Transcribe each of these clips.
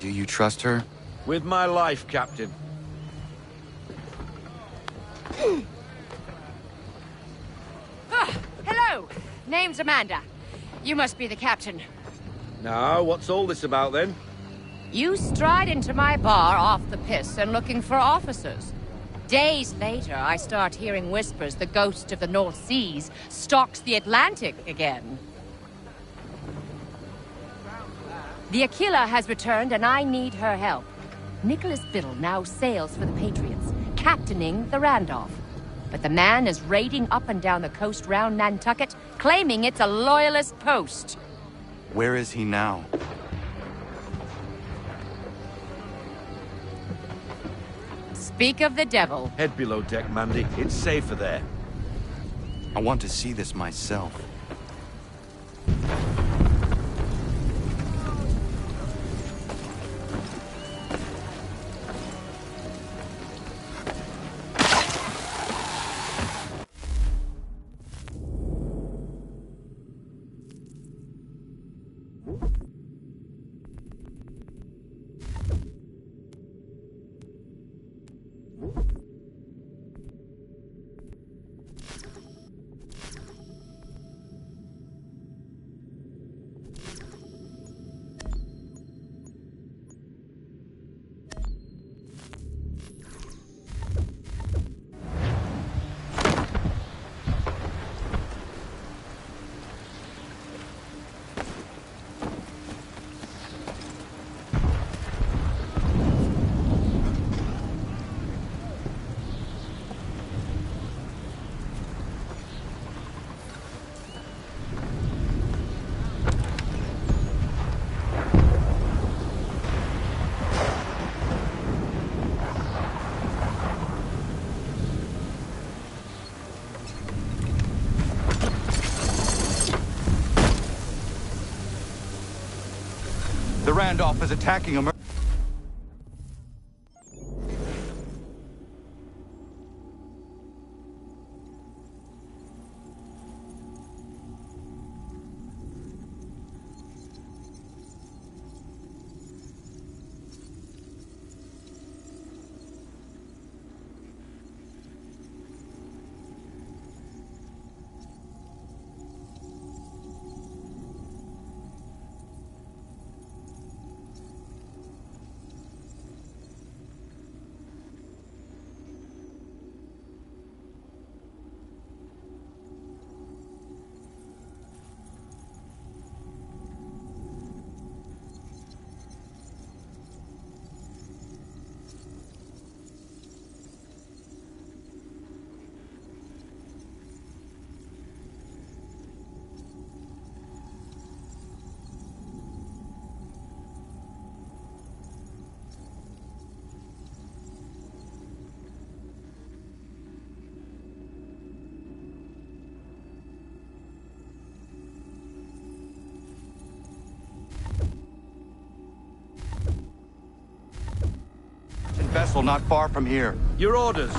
Do you trust her? With my life, Captain. Hello! Name's Amanda. You must be the captain. Now, what's all this about, then? You stride into my bar off the piss and looking for officers. Days later, I start hearing whispers the ghost of the North Seas stalks the Atlantic again. The Aquila has returned and I need her help. Nicholas Biddle now sails for the Patriots, captaining the Randolph. But the man is raiding up and down the coast round Nantucket, claiming it's a loyalist post. Where is he now? Speak of the devil. Head below deck, Mandy. It's safer there. I want to see this myself. The Randolph is attacking him. Vessel not far from here. Your orders.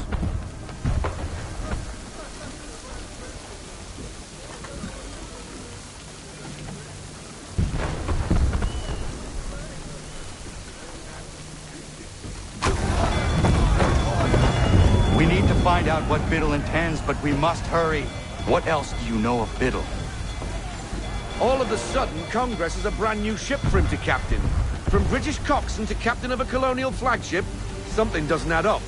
We need to find out what Biddle intends, but we must hurry. What else do you know of Biddle? All of a sudden, Congress has a brand new ship for him to captain. From British coxswain to captain of a colonial flagship, something doesn't add up.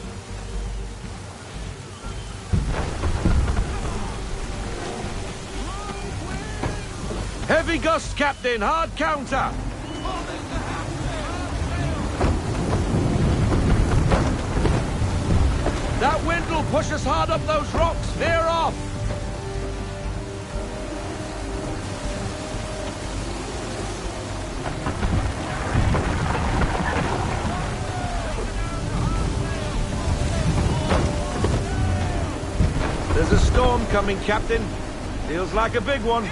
Heavy gust, Captain. Hard counter. That wind will push us hard up those rocks. Veer off. There's a storm coming, Captain. Feels like a big one.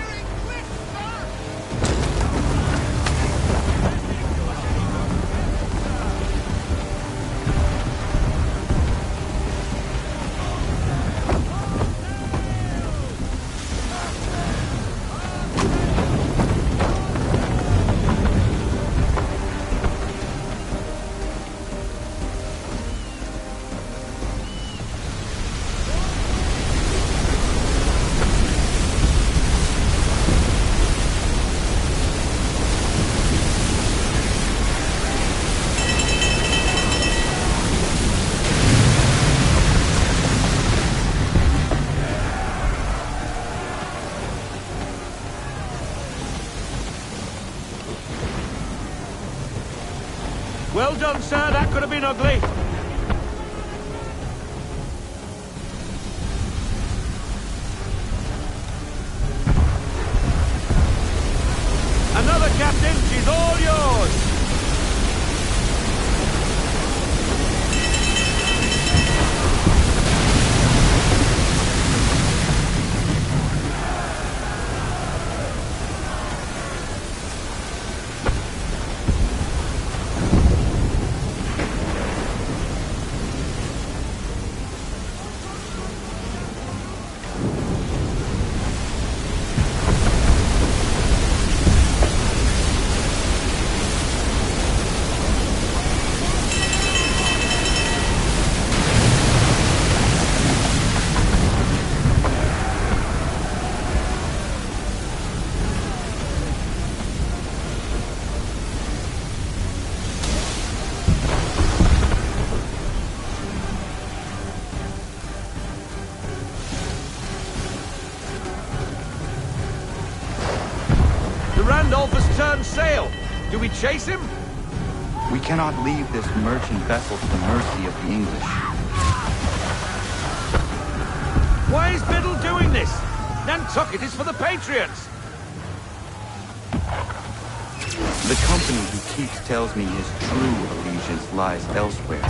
sir, that could have been ugly. Another, Captain. She's all yours. Randolph has turned sail. Do we chase him? We cannot leave this merchant vessel to the mercy of the English. Why is Biddle doing this? Nantucket is for the Patriots. The company he keeps tells me his true allegiance lies elsewhere.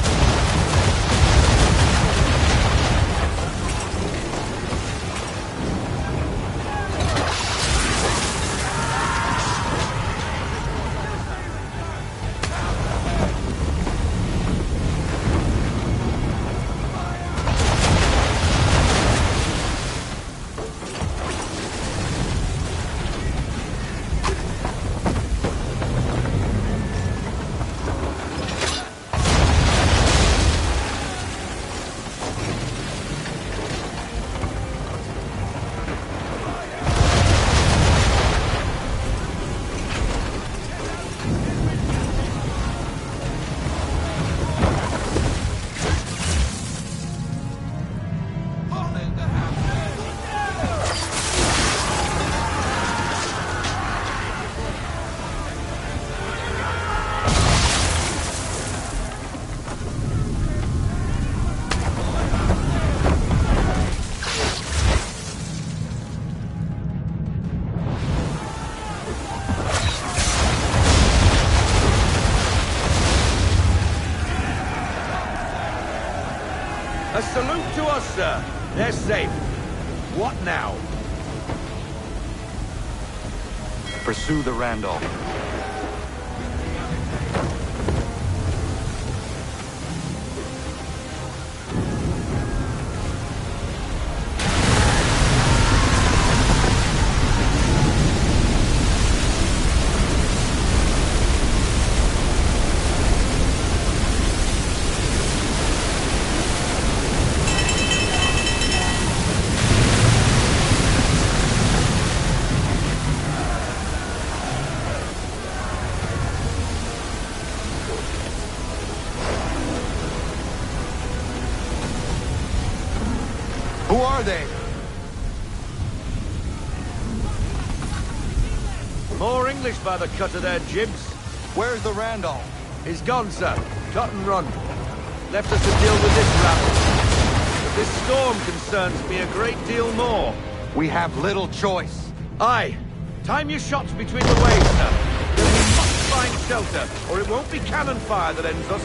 A salute to us, sir. They're safe. What now? Pursue the Randolph. Who are they? More English by the cut of their jibs. Where's the Randolph? He's gone, sir. Cut and run. Left us to deal with this rabble. But this storm concerns me a great deal more. We have little choice. Aye. Time your shots between the waves, sir. Then we must find shelter, or it won't be cannon fire that ends us.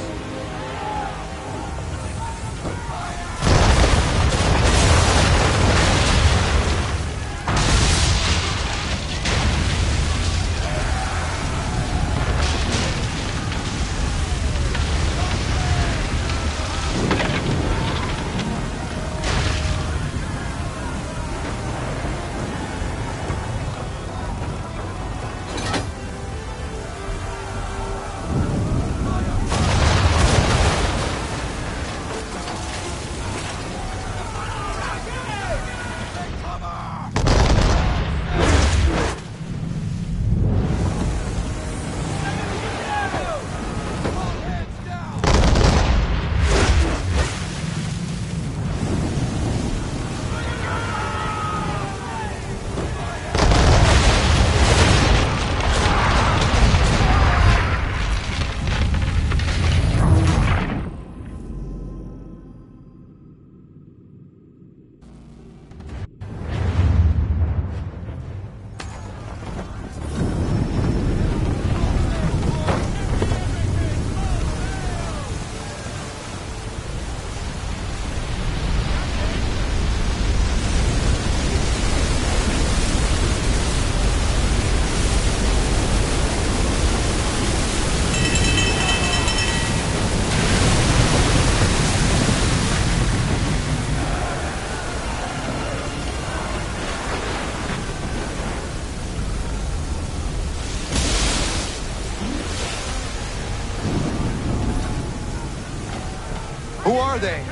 Who are they?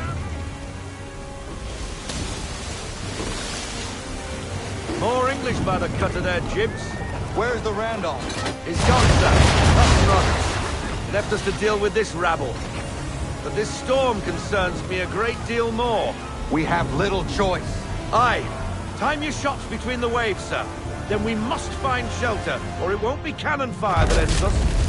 More English by the cut of their jibs. Where's the Randolph? He's gone, sir. Up and running. Left us to deal with this rabble. But this storm concerns me a great deal more. We have little choice. Aye. Time your shots between the waves, sir. Then we must find shelter, or it won't be cannon fire that ends us.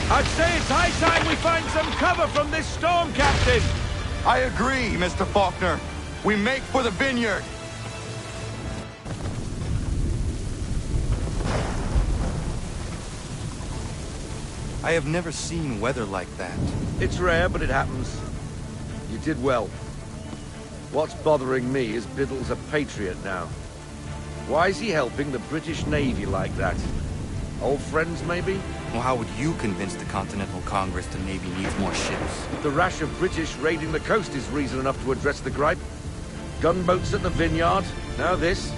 I'd say it's high time we find some cover from this storm, Captain! I agree, Mr. Faulkner. We make for the vineyard. I have never seen weather like that. It's rare, but it happens. You did well. What's bothering me is Biddle's a patriot now. Why is he helping the British Navy like that? Old friends, maybe? Well, how would you convince the Continental Congress the Navy needs more ships? The rash of British raiding the coast is reason enough to address the gripe. Gunboats at the vineyard, now this.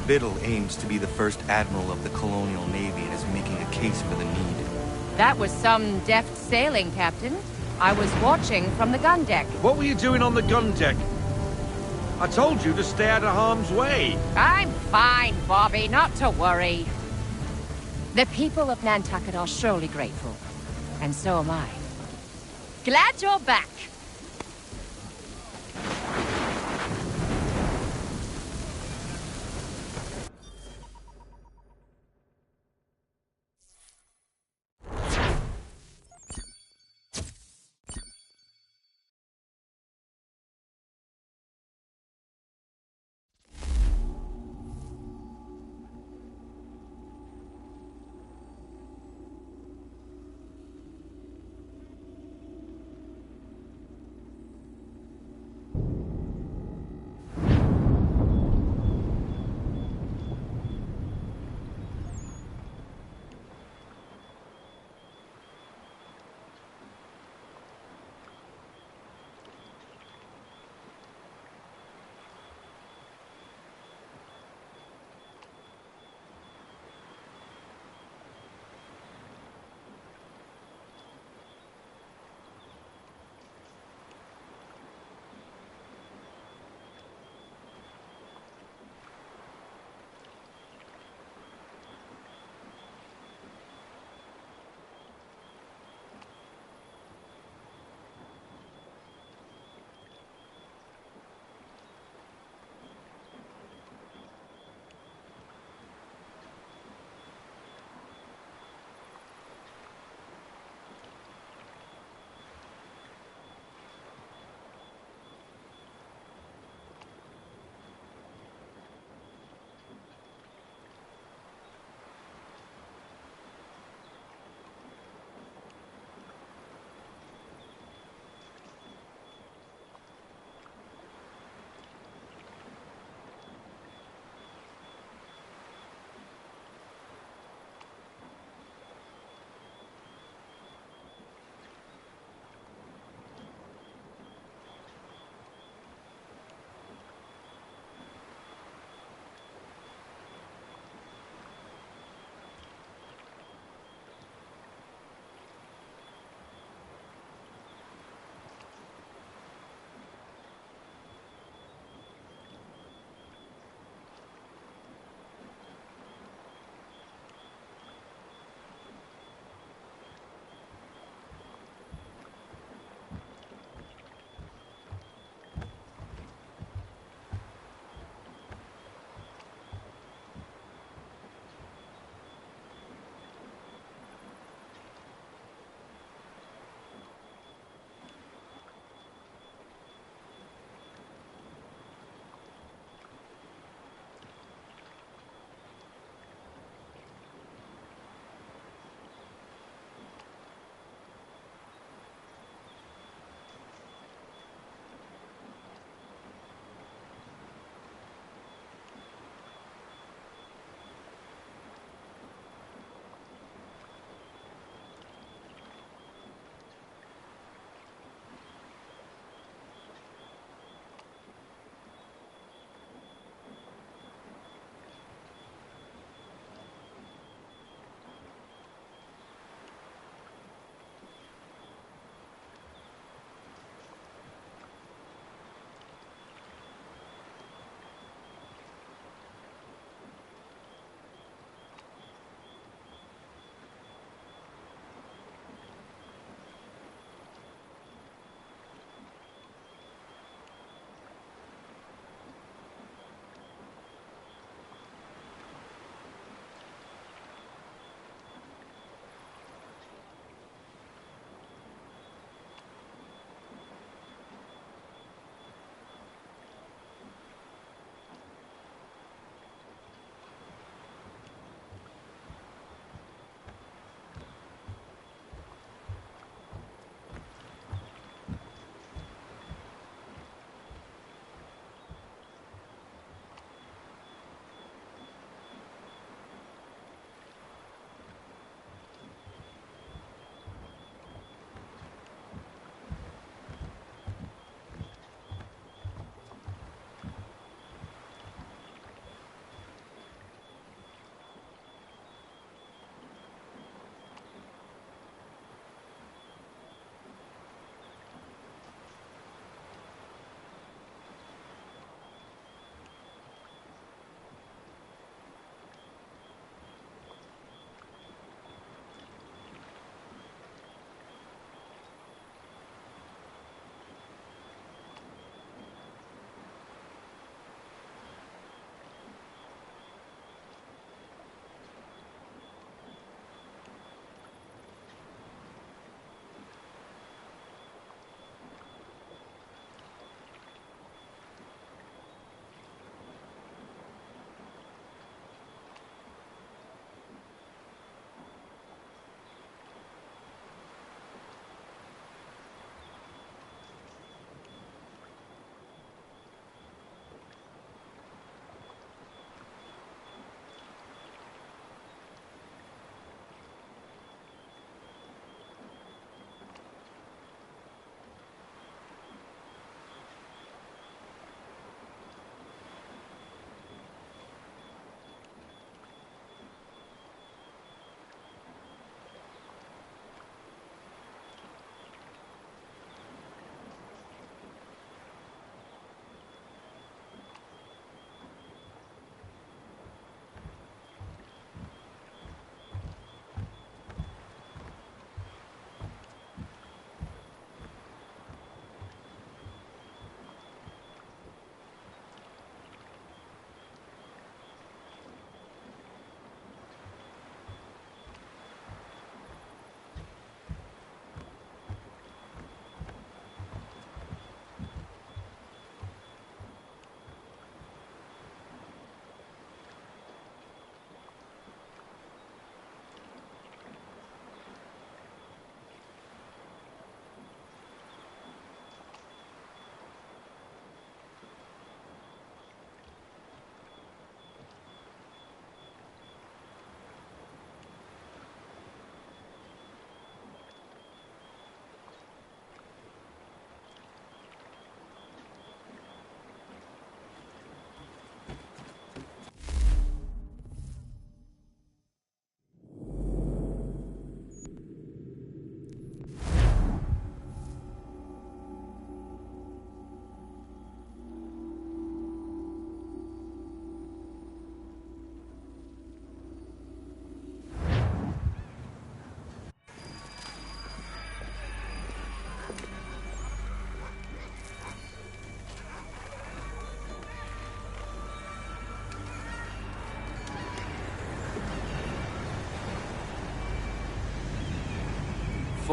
Biddle aims to be the first admiral of the colonial navy and is making a case for the need. That was some deft sailing, Captain. I was watching from the gun deck. What were you doing on the gun deck? I told you to stay out of harm's way. I'm fine, Bobby, not to worry. The people of Nantucket are surely grateful. And so am I. Glad you're back.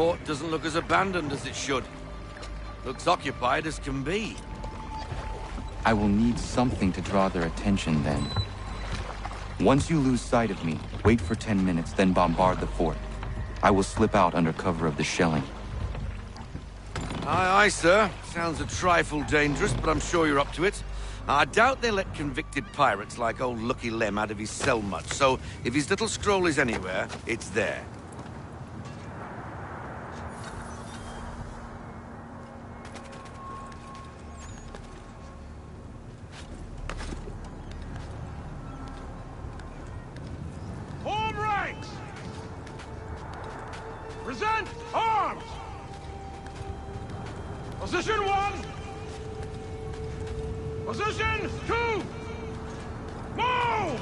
fort doesn't look as abandoned as it should. Looks occupied as can be. I will need something to draw their attention then. Once you lose sight of me, wait for 10 minutes, then bombard the fort. I will slip out under cover of the shelling. Aye, aye, sir. Sounds a trifle dangerous, but I'm sure you're up to it. I doubt they let convicted pirates like old Lucky Lem out of his cell much, so if his little scroll is anywhere, it's there. Form ranks! Present arms! Position 1! Position 2! Move!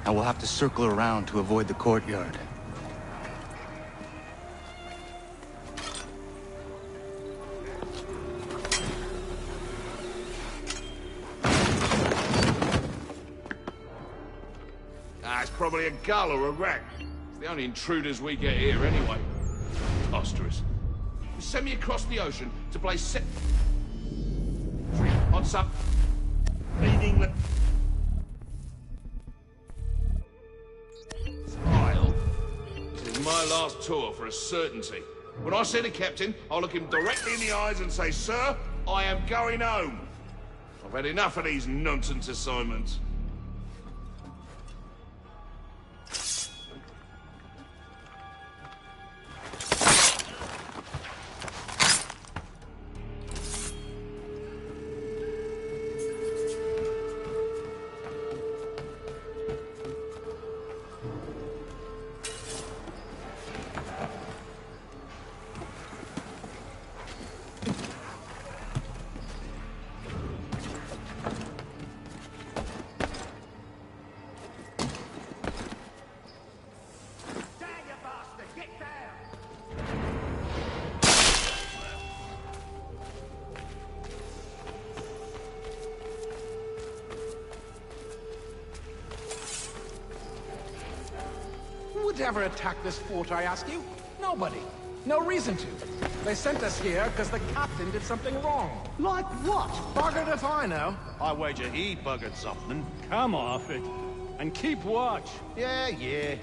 I will have to circle around to avoid the courtyard. It's probably a gull or a rat. It's the only intruders we get here anyway. Preposterous. You send me across the ocean to play on some bleeding smile. This is my last tour for a certainty. When I see the captain, I'll look him directly in the eyes and say, "Sir, I am going home. I've had enough of these nonsense assignments." Who would ever attack this fort, I ask you? Nobody. No reason to. They sent us here because the captain did something wrong. Like what? Buggered if I know. I wager he buggered something. Come off it. And keep watch. Yeah, yeah.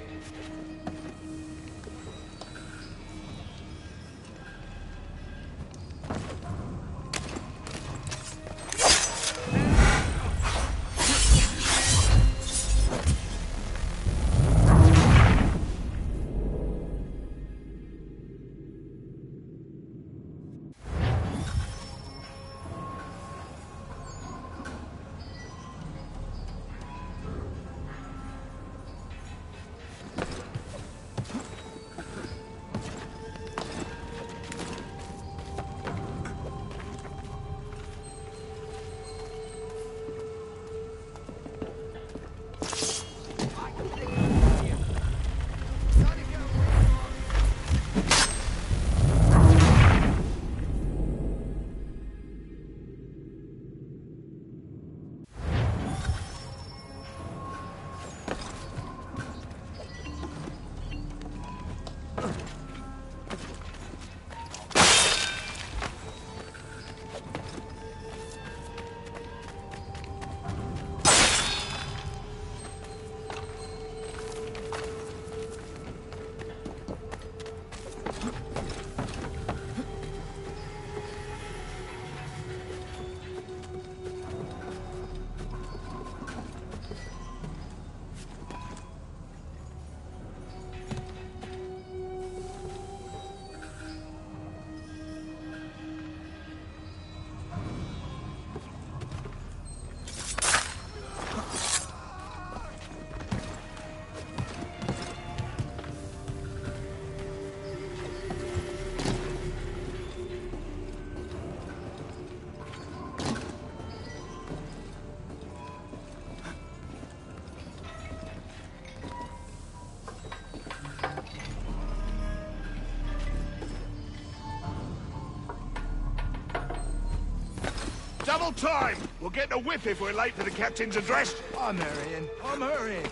Double time! We'll get the whip if we're late for the captain's address. I'm hurrying. I'm hurrying.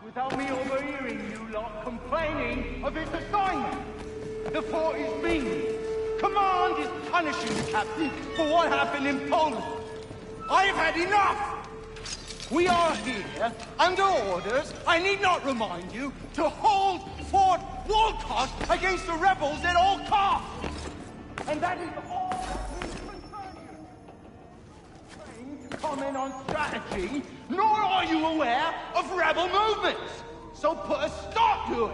Without me overhearing you lot complaining of its assignment. The fort is mean. Command is punishing the captain for what happened in Poland. I've had enough! We are here, under orders, I need not remind you, to hold Fort Walcott against the rebels at all costs! And that is all that needs concern you. Trained to comment on strategy, nor are you aware of rebel movements! So put a stop to it!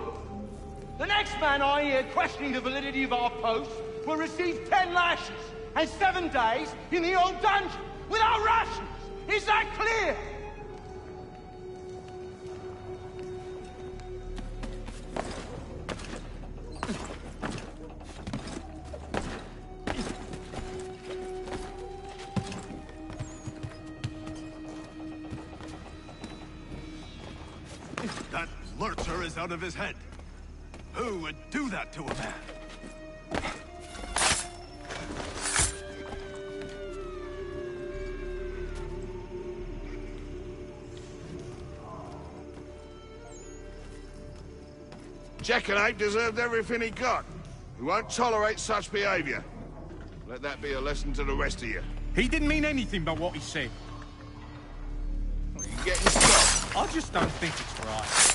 The next man I hear questioning the validity of our post will receive 10 lashes and 7 days in the old dungeon without rations! Is that clear? That lurcher is out of his head. Who would do that to a man? Jackanapes deserved everything he got. We won't tolerate such behavior. Let that be a lesson to the rest of you. He didn't mean anything by what he said. Well, you're getting stuck. I just don't think it's right.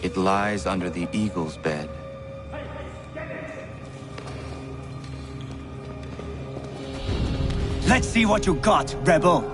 It lies under the eagle's bed. Let's see what you got, rebel!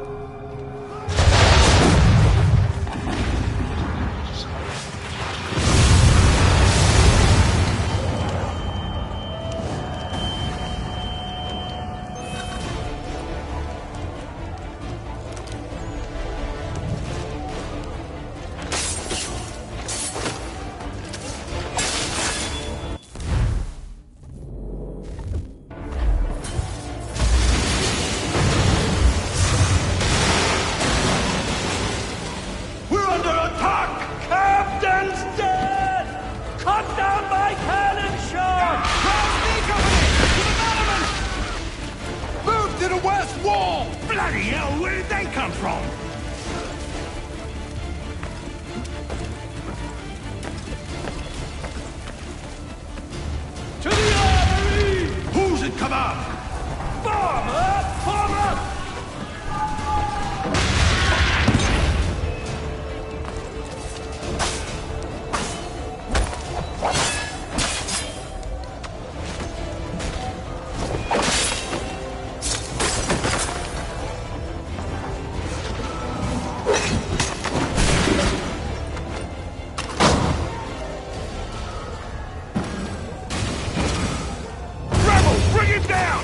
Bloody hell, where did they come from? To the armory! Who's at command? Form up! Form up! Bring him down!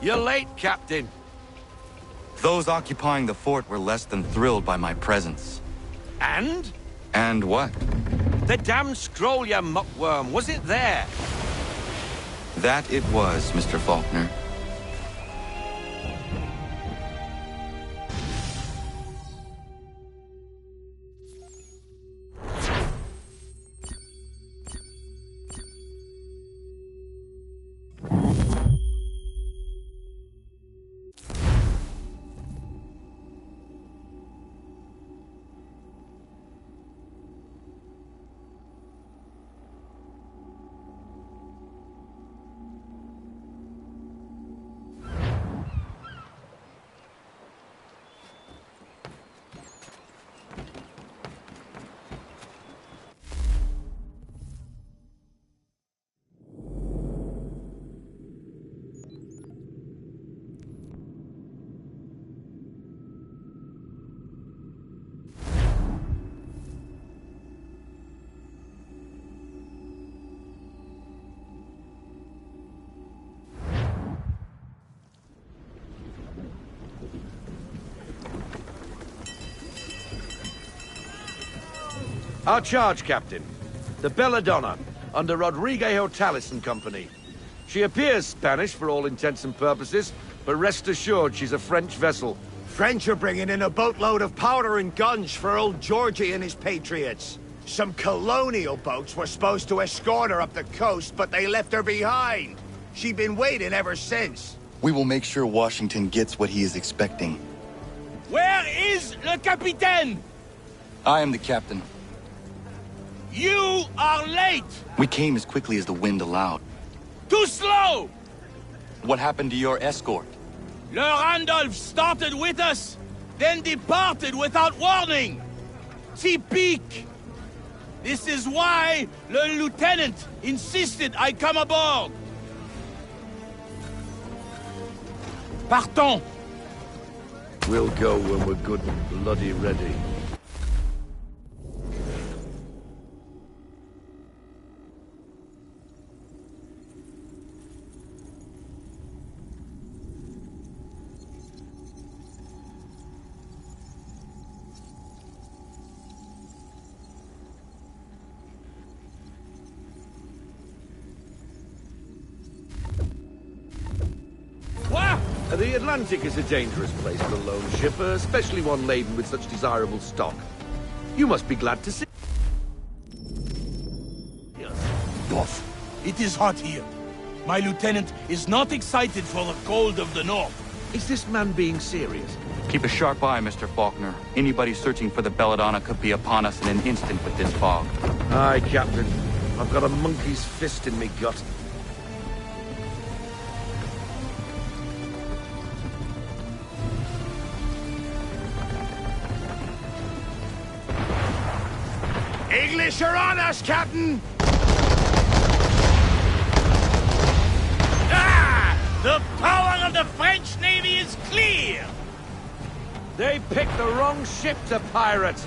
You're late, Captain. Those occupying the fort were less than thrilled by my presence. And? And what? The damn scroll, you muckworm. Was it there? That it was, Mr. Faulkner. Our charge, Captain. The Belladonna, under Rodrigo Hortalis and Company. She appears Spanish for all intents and purposes, but rest assured she's a French vessel. French are bringing in a boatload of powder and guns for old Georgie and his patriots. Some colonial boats were supposed to escort her up the coast, but they left her behind. She's been waiting ever since. We will make sure Washington gets what he is expecting. Where is le capitaine? I am the captain. You are late! We came as quickly as the wind allowed. Too slow! What happened to your escort? Le Randolph started with us, then departed without warning. Typique! This is why le lieutenant insisted I come aboard. Partons! We'll go when we're good and bloody ready. The Atlantic is a dangerous place for a lone ship, especially one laden with such desirable stock. You must be glad to see... Boss, it is hot here. My lieutenant is not excited for the cold of the north. Is this man being serious? Keep a sharp eye, Mr. Faulkner. Anybody searching for the Belladonna could be upon us in an instant with this fog. Aye, Captain. I've got a monkey's fist in me gut. English are on us, Captain! Ah! The power of the French Navy is clear! They picked the wrong ship to pirate!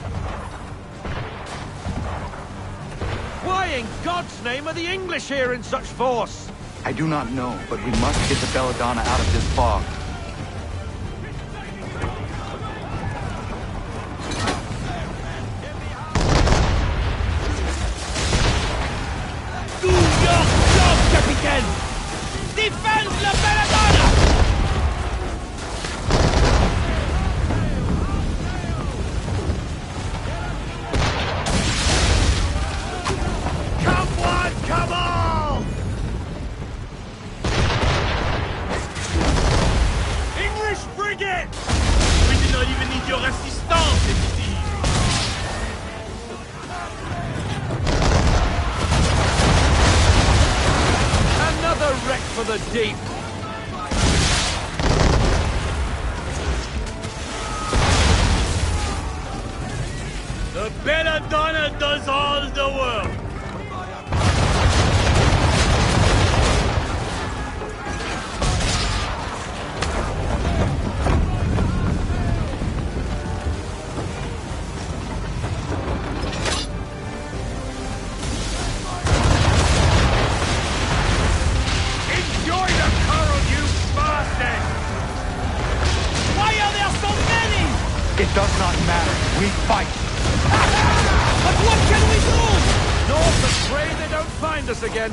Why in God's name are the English here in such force? I do not know, but we must get the Belladonna out of this fog. Do your job, Capitaine! Defend la Belladonna! Come one, come all! English frigate! We do not even need your assistance, ici! Another wreck for the deep! The Belladonna does all the work! Enjoy the coral, you bastard! We fight! But what can we do? North and pray they don't find us again.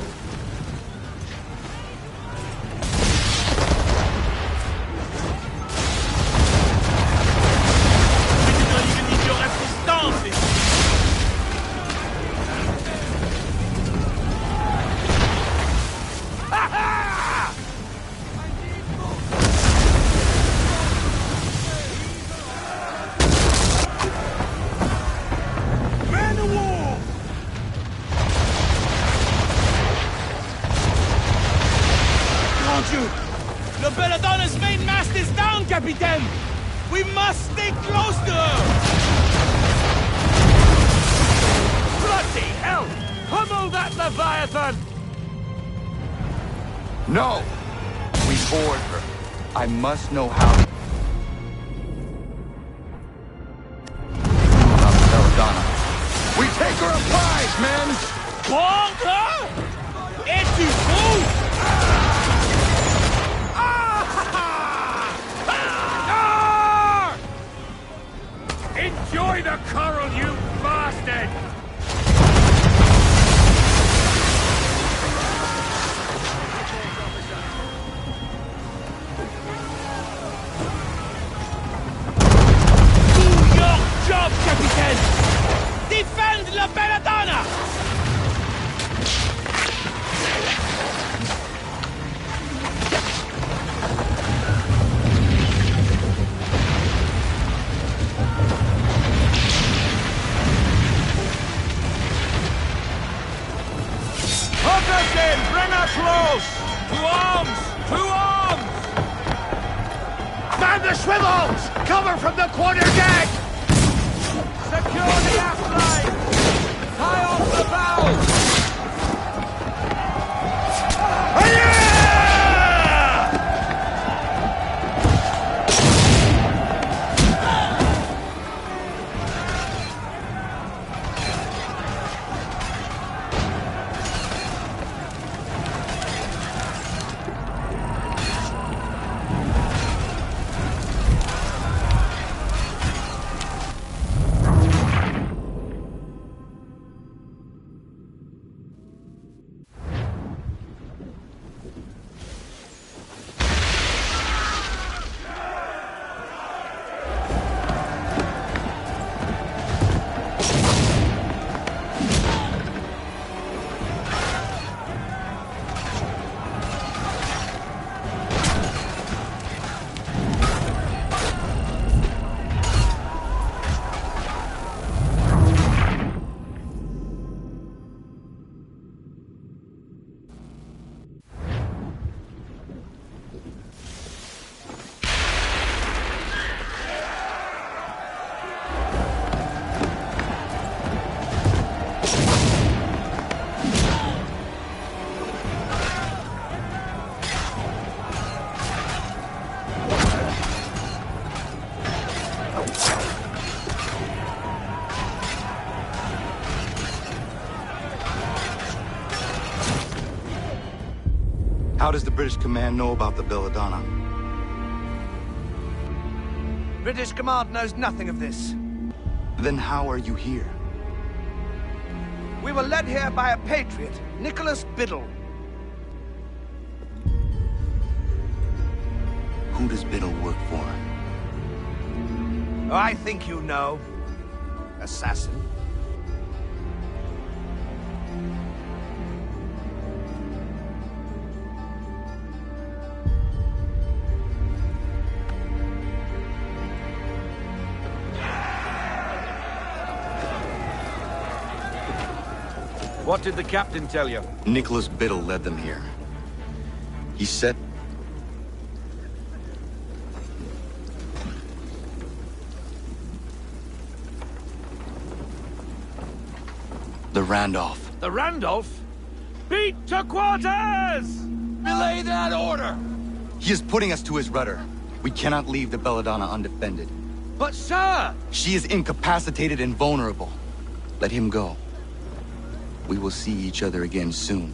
The Belladonna's main mast is down, Capitan! We must stay close to her! Bloody hell! Pummel that Leviathan! No! We board her. I must know how... Belladonna. We take her a prize, men! Board her? Et tu fous? Enjoy the coral, you bastard! Do your job, Capitaine! Defend La Belladonna! Bring her close! To arms! To arms! Man the swivels! Cover from the quarter deck! Secure the aft line! Tie off the bows! How does the British command know about the Belladonna? British command knows nothing of this. Then how are you here? We were led here by a patriot, Nicholas Biddle. Who does Biddle work for? Oh, I think you know. Assassin. What did the captain tell you? Nicholas Biddle led them here. He said... The Randolph. The Randolph? Beat to quarters! Belay that order! He is putting us to his rudder. We cannot leave the Belladonna undefended. But sir! She is incapacitated and vulnerable. Let him go. We will see each other again soon.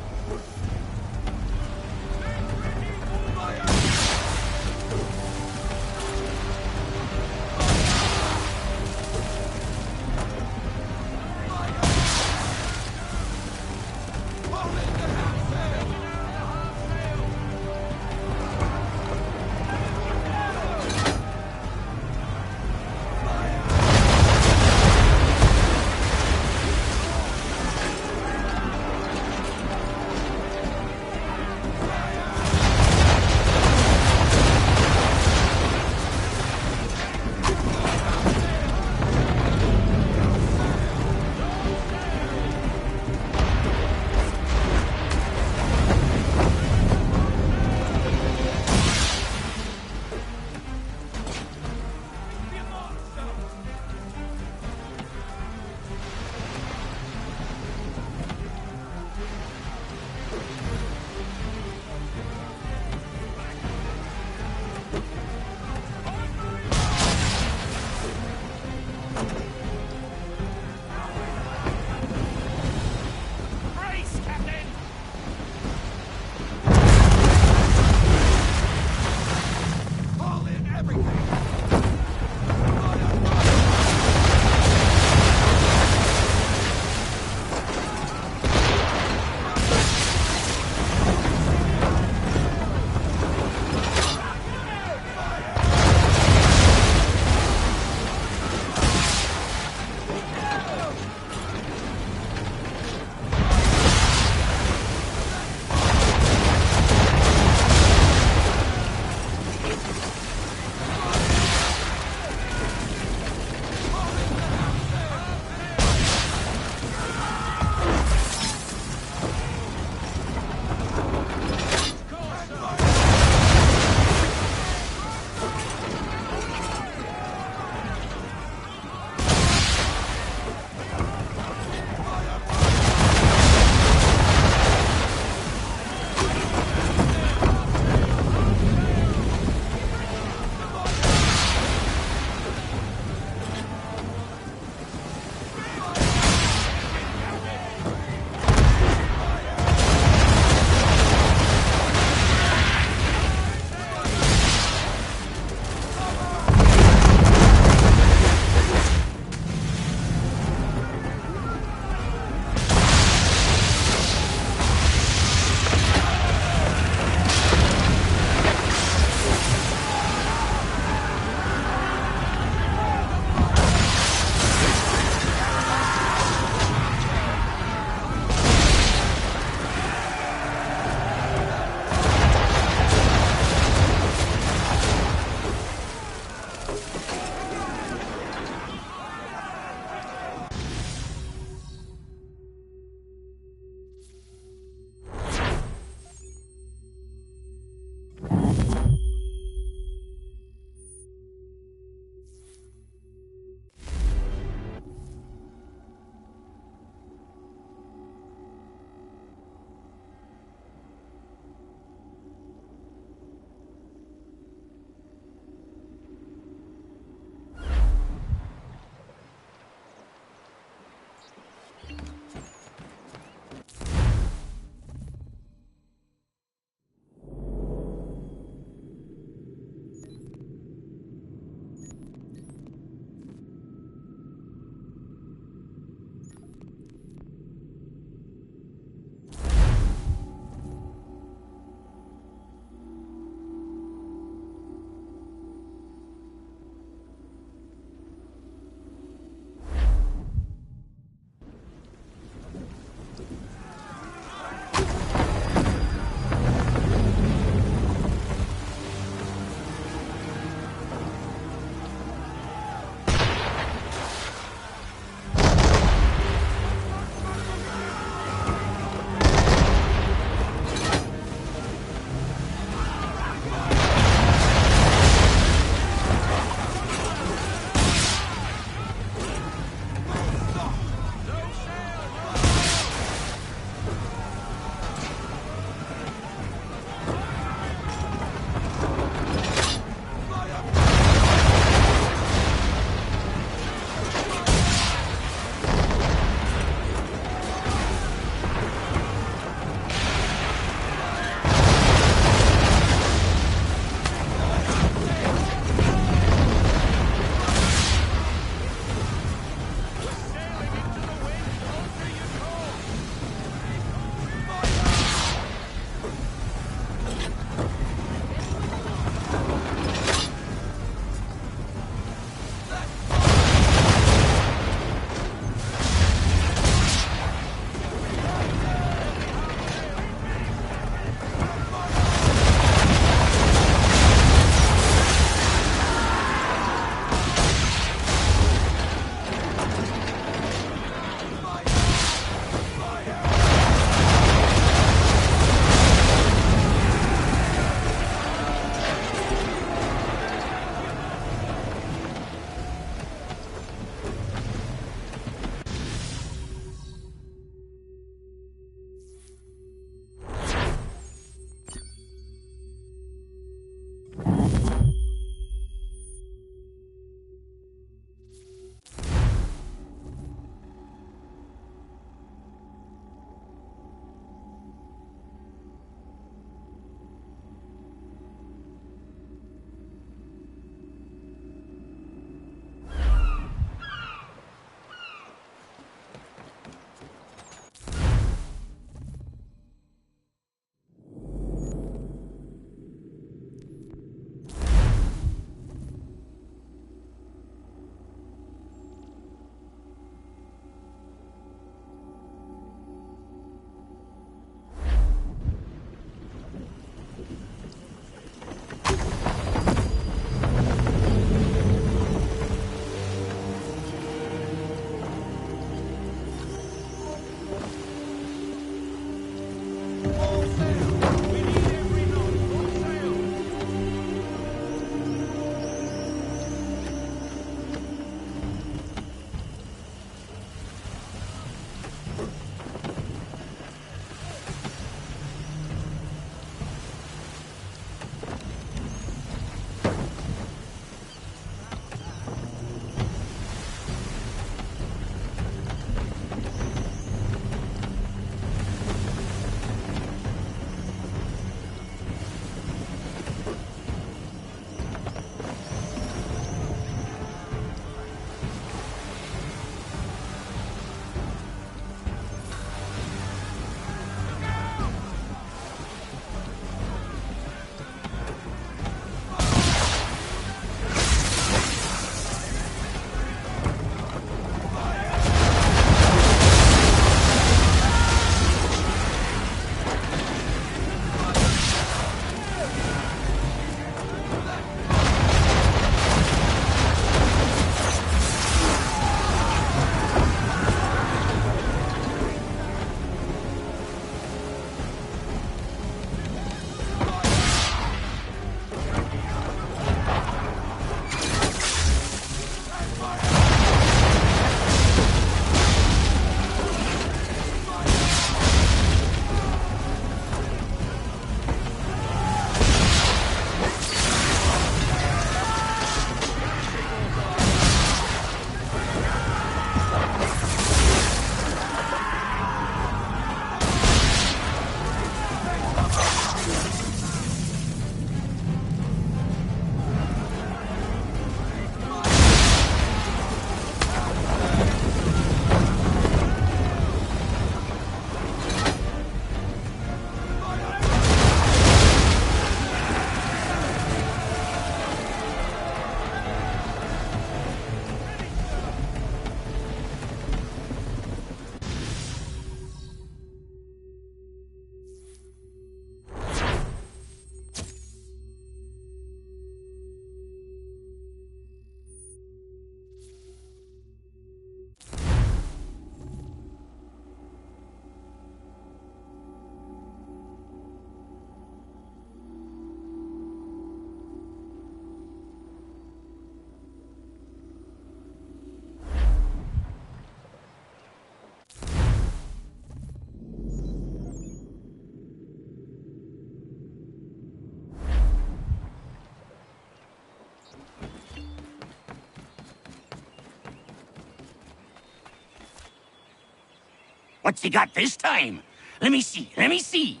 What's he got this time? Let me see.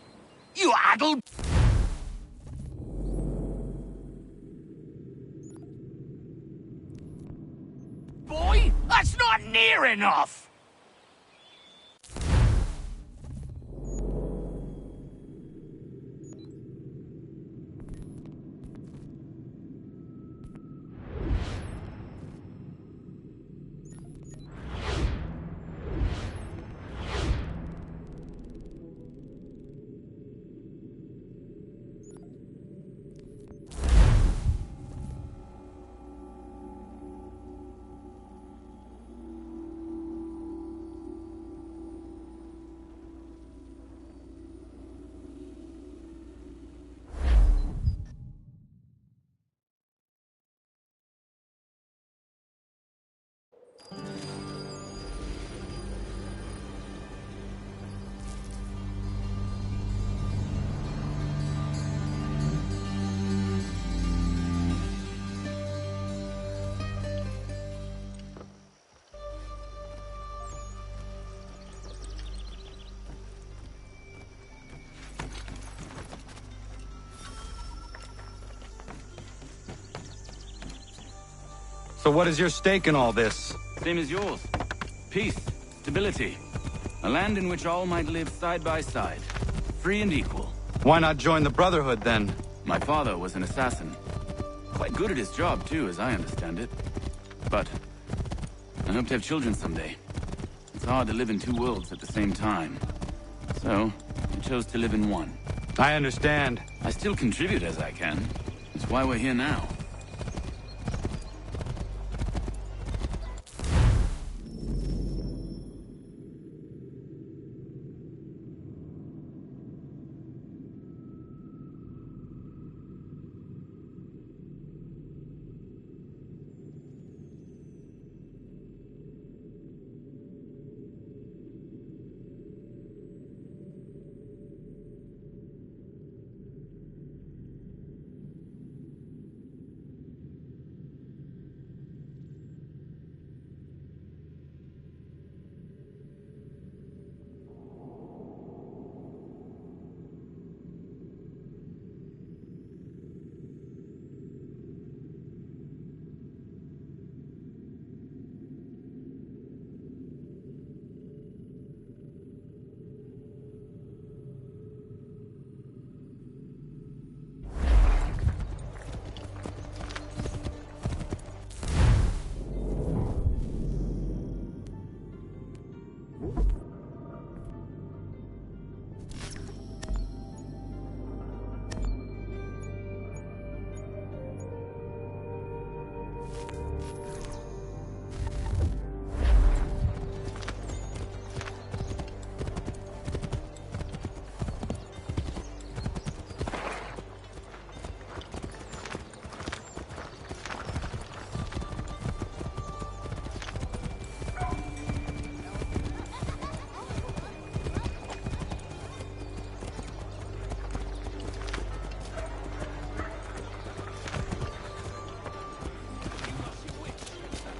You addle... Boy, that's not near enough! So what is your stake in all this? Same as yours. Peace, stability. A land in which all might live side by side. Free and equal. Why not join the Brotherhood, then? My father was an assassin. Quite good at his job, too, as I understand it. But I hope to have children someday. It's hard to live in two worlds at the same time. So, I chose to live in one. I understand. I still contribute as I can. That's why we're here now.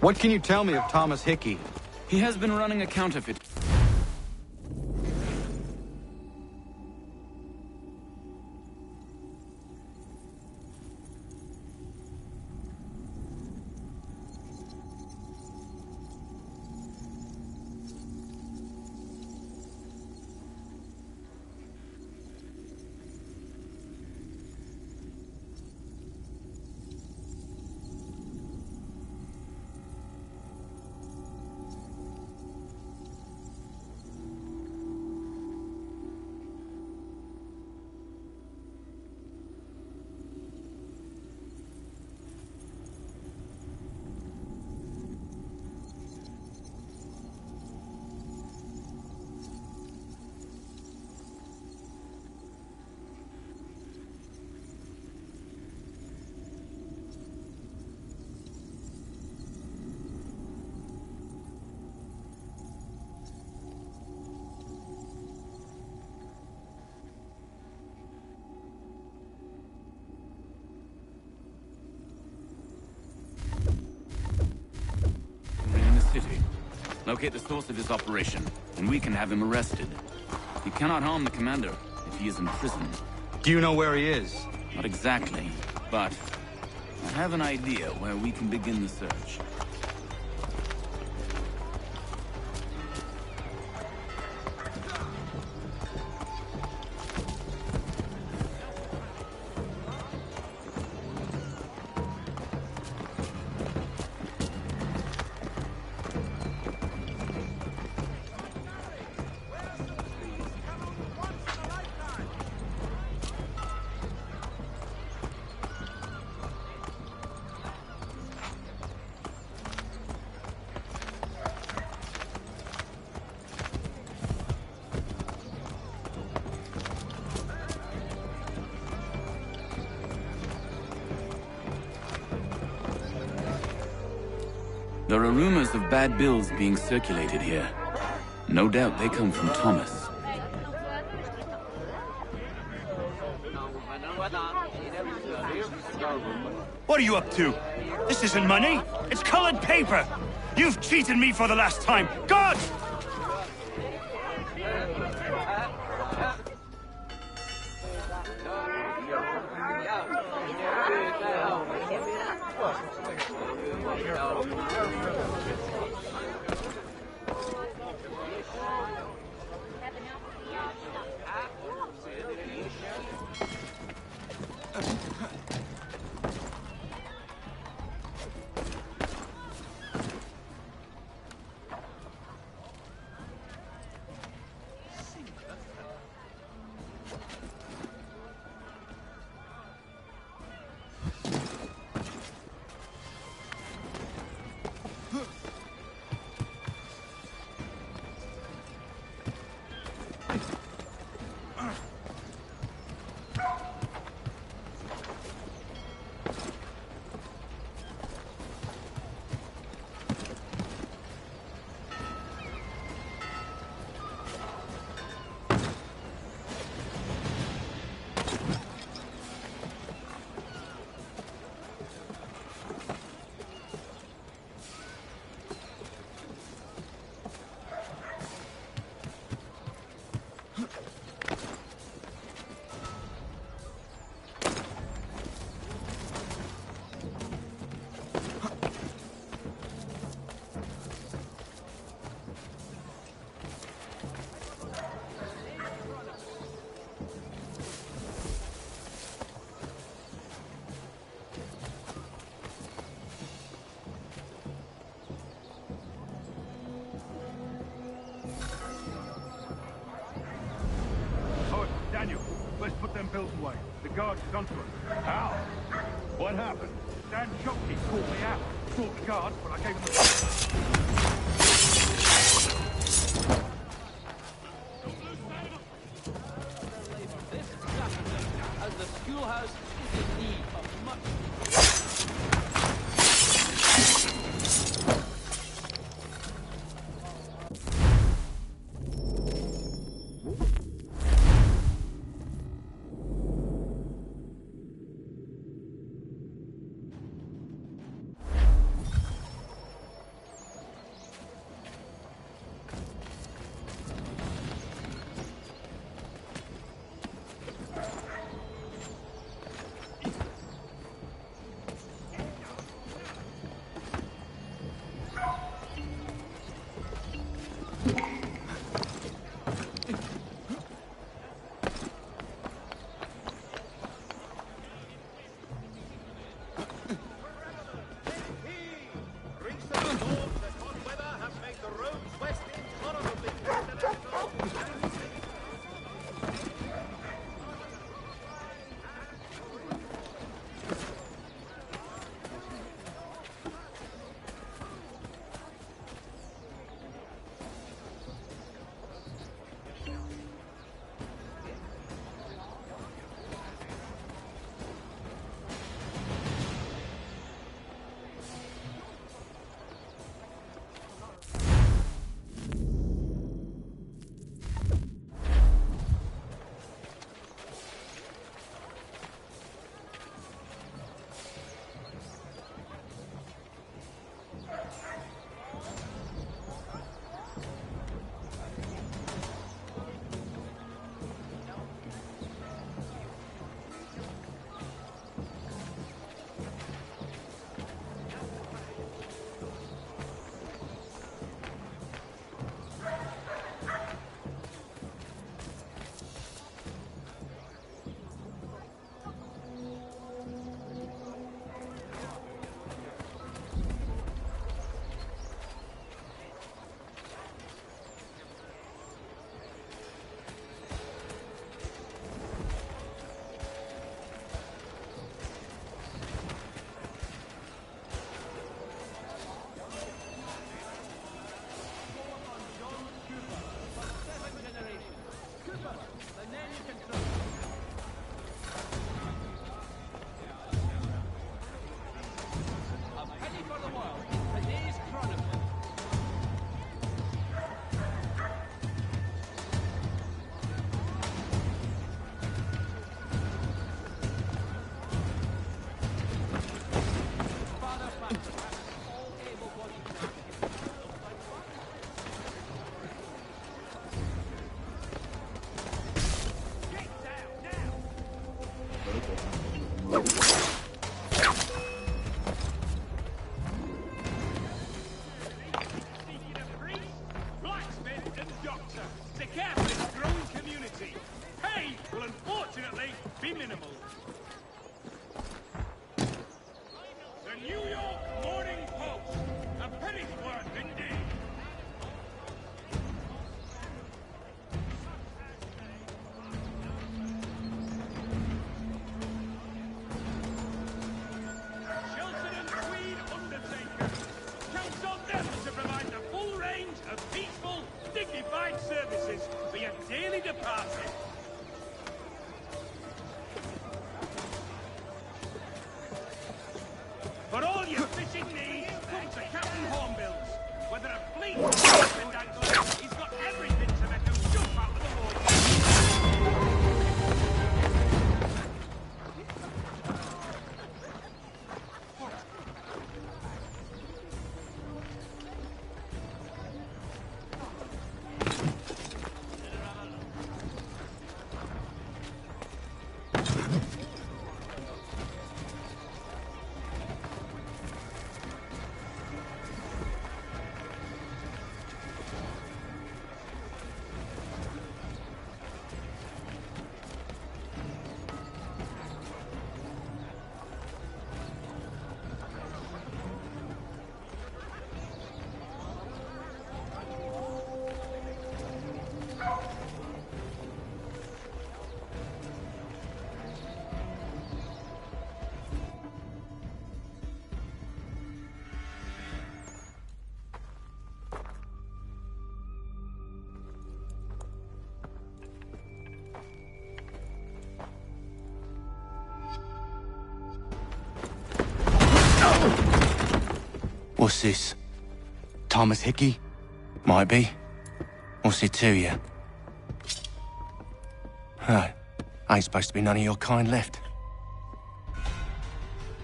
What can you tell me of Thomas Hickey? He has been running a counterfeit. locate the source of this operation, and we can have him arrested. You cannot harm the commander if he is in prison. Do you know where he is? Not exactly, but I have an idea where we can begin the search. There are rumors of bad bills being circulated here. No doubt they come from Thomas. What are you up to? This isn't money. It's colored paper. You've cheated me for the last time. God! Let's put them bills away. The guards is onto us. How? What happened? Dan Shopkeep called me out. Brought the guards, but I gave him the... As the schoolhouse is in need of much... Blacksmith and doctor. The gap is a growing community. Pay will unfortunately be minimal. The New York Morning Post. A penny's worth indeed. Shelton and Tweed Undertakers. Counts on them to provide the full range of peaceful, dignified services for your dearly departed. For all your fishing needs, come to Captain Hornbill's. Whether a fleet or a dangler, he's got everything to make them jump out of the water. What's this? Thomas Hickey? Might be. What's it to you? Right. Ain't supposed to be none of your kind left.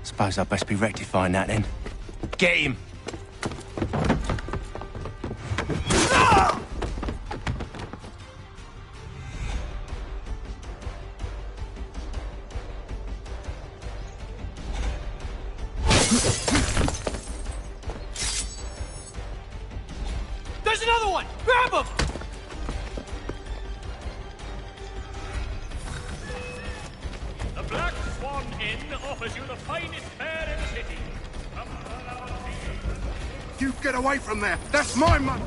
Suppose I'd best be rectifying that then. Get him! There's another one! Grab him! The Black Swan Inn offers you the finest fare in the city. You get away from there! That's my money!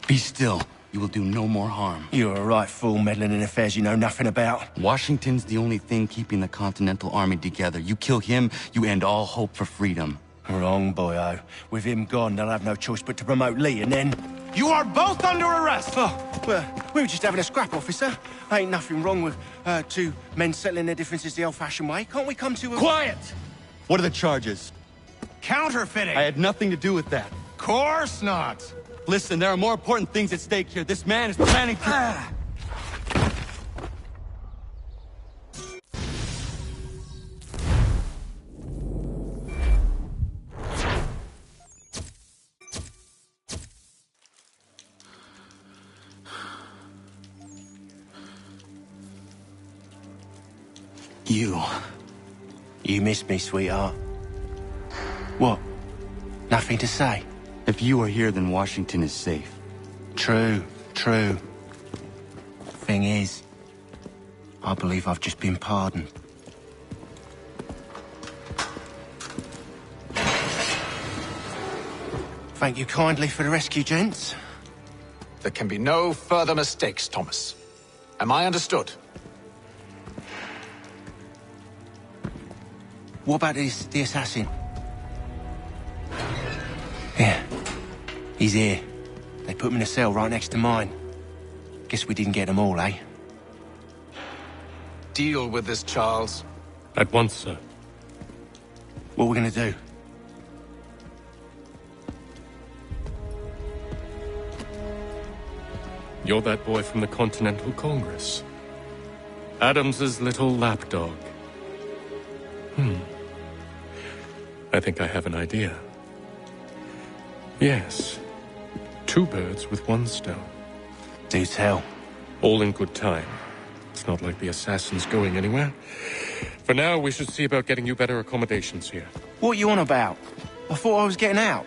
Be still. You will do no more harm. You're a right fool meddling in affairs you know nothing about. Washington's the only thing keeping the Continental Army together. You kill him, you end all hope for freedom. Wrong, boyo. With him gone, they'll have no choice but to promote Lee, and then... You are both under arrest! Oh, well, we were just having a scrap, officer. Ain't nothing wrong with two men settling their differences the old-fashioned way. Can't we come to a... Quiet! What are the charges? Counterfeiting! I had nothing to do with that. Course not! Listen, there are more important things at stake here. This man is planning to... You missed me, sweetheart. What? Nothing to say? If you are here, then Washington is safe. True. Thing is, I believe I've just been pardoned. Thank you kindly for the rescue, gents. There can be no further mistakes, Thomas. Am I understood? What about the assassin? Yeah. He's here. They put him in a cell right next to mine. Guess we didn't get them all, eh? Deal with this, Charles. At once, sir. What are we gonna do? You're that boy from the Continental Congress. Adams's little lapdog. I think I have an idea. Yes. 2 birds with 1 stone. Do tell. All in good time. It's not like the assassin's going anywhere. For now, we should see about getting you better accommodations here. What you on about? I thought I was getting out.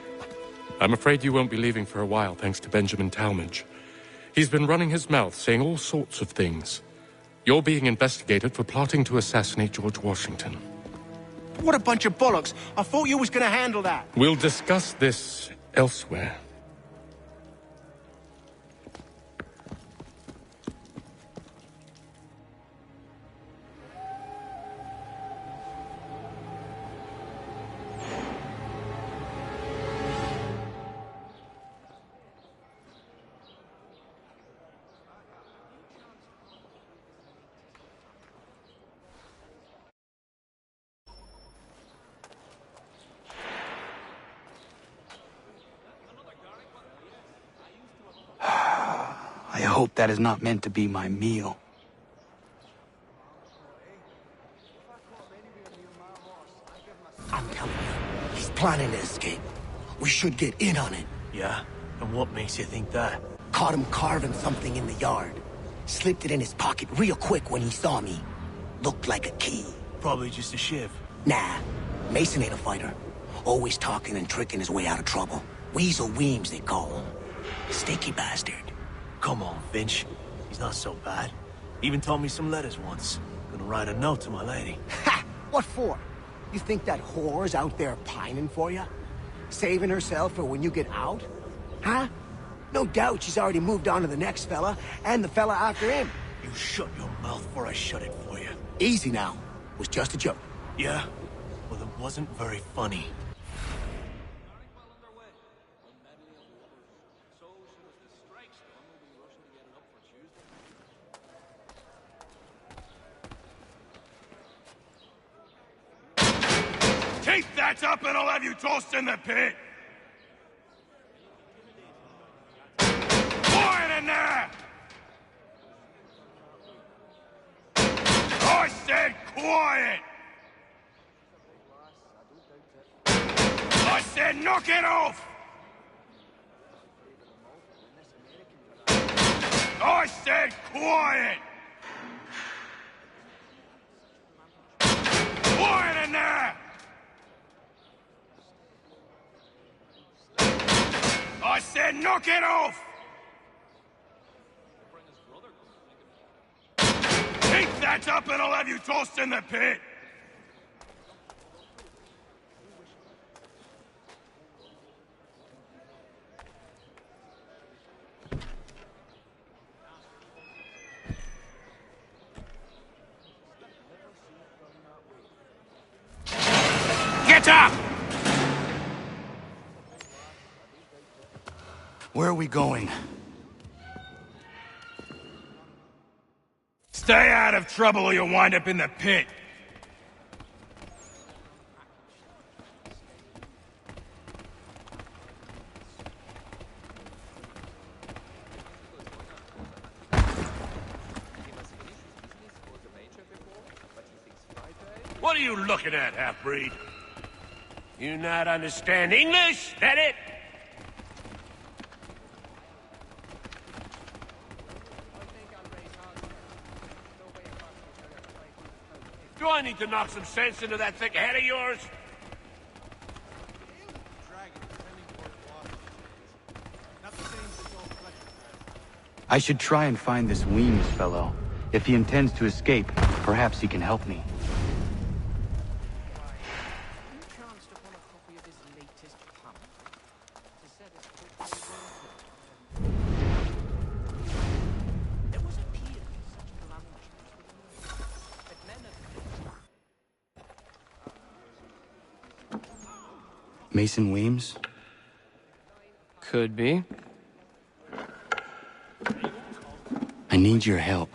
I'm afraid you won't be leaving for a while, thanks to Benjamin Talmadge. He's been running his mouth, saying all sorts of things. You're being investigated for plotting to assassinate George Washington. What a bunch of bollocks. I thought you was gonna handle that. We'll discuss this elsewhere. I hope that is not meant to be my meal. I'm telling you, he's planning to escape. We should get in on it. Yeah? And what makes you think that? Caught him carving something in the yard. Slipped it in his pocket real quick when he saw me. Looked like a key. Probably just a shiv. Nah, Mason ain't a fighter. Always talking and tricking his way out of trouble. Weasel Weems, they call him. Stinky bastard. Come on, Finch. He's not so bad. Even taught me some letters once. Gonna write a note to my lady. Ha! What for? You think that whore's out there pining for you? Saving herself for when you get out? Huh? No doubt she's already moved on to the next fella, and the fella after him. You shut your mouth before I shut it for you. Easy now. It was just a joke. Yeah? Well, it wasn't very funny. Keep that up and I'll have you tossed in the pit! Quiet in there! I said quiet! I said knock it off! I said quiet! Quiet in there! I said knock it off! Keep that up and I'll have you tossed in the pit! Get up! Where are we going? Stay out of trouble or you'll wind up in the pit. What are you looking at, half-breed? You not understand English? That it? Do I need to knock some sense into that thick head of yours? I should try and find this Weems fellow. If he intends to escape, perhaps he can help me. Mason Weems? Could be. I need your help.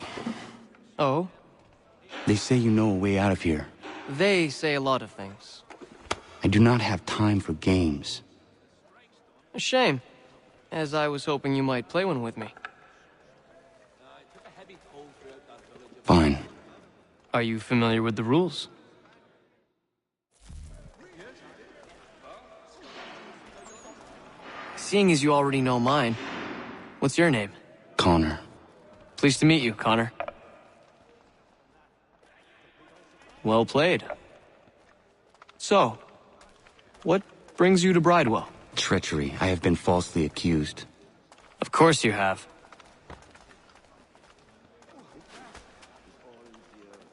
Oh? They say you know a way out of here. They say a lot of things. I do not have time for games. A shame, as I was hoping you might play one with me. Fine. Are you familiar with the rules? Seeing as you already know mine, what's your name? Connor. Pleased to meet you, Connor. Well played. So, what brings you to Bridewell? Treachery. I have been falsely accused. Of course you have.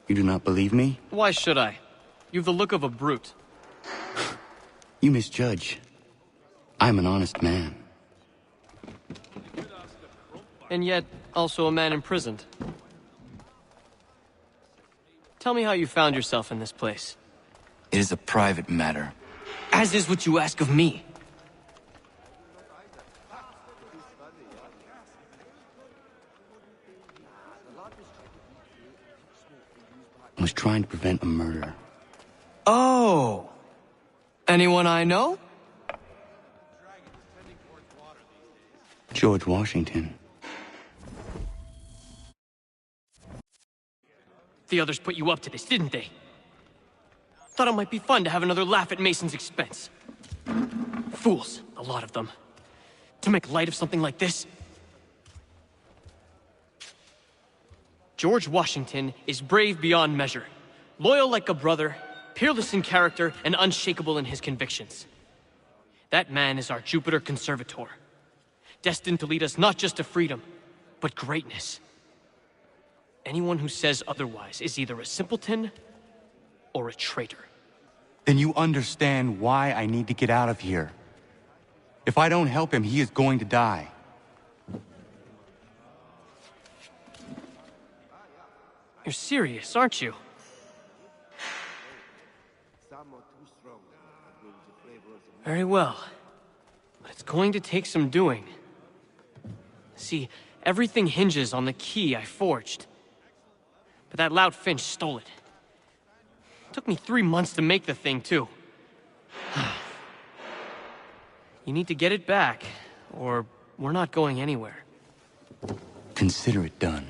You do not believe me? Why should I? You've the look of a brute. You misjudge. I'm an honest man. And yet, also a man imprisoned. Tell me how you found yourself in this place. It is a private matter. As is what you ask of me. I was trying to prevent a murder. Oh! Anyone I know? George Washington. The others put you up to this, didn't they? Thought it might be fun to have another laugh at Mason's expense. Fools, a lot of them. To make light of something like this. George Washington is brave beyond measure, loyal like a brother, peerless in character, and unshakable in his convictions. That man is our Jupiter Conservator, destined to lead us not just to freedom, but greatness. Anyone who says otherwise is either a simpleton or a traitor. Then you understand why I need to get out of here. If I don't help him, he is going to die. You're serious, aren't you? Very well. But it's going to take some doing. See, everything hinges on the key I forged. But that lout Finch stole it. Took me 3 months to make the thing, too. You need to get it back, or we're not going anywhere. Consider it done.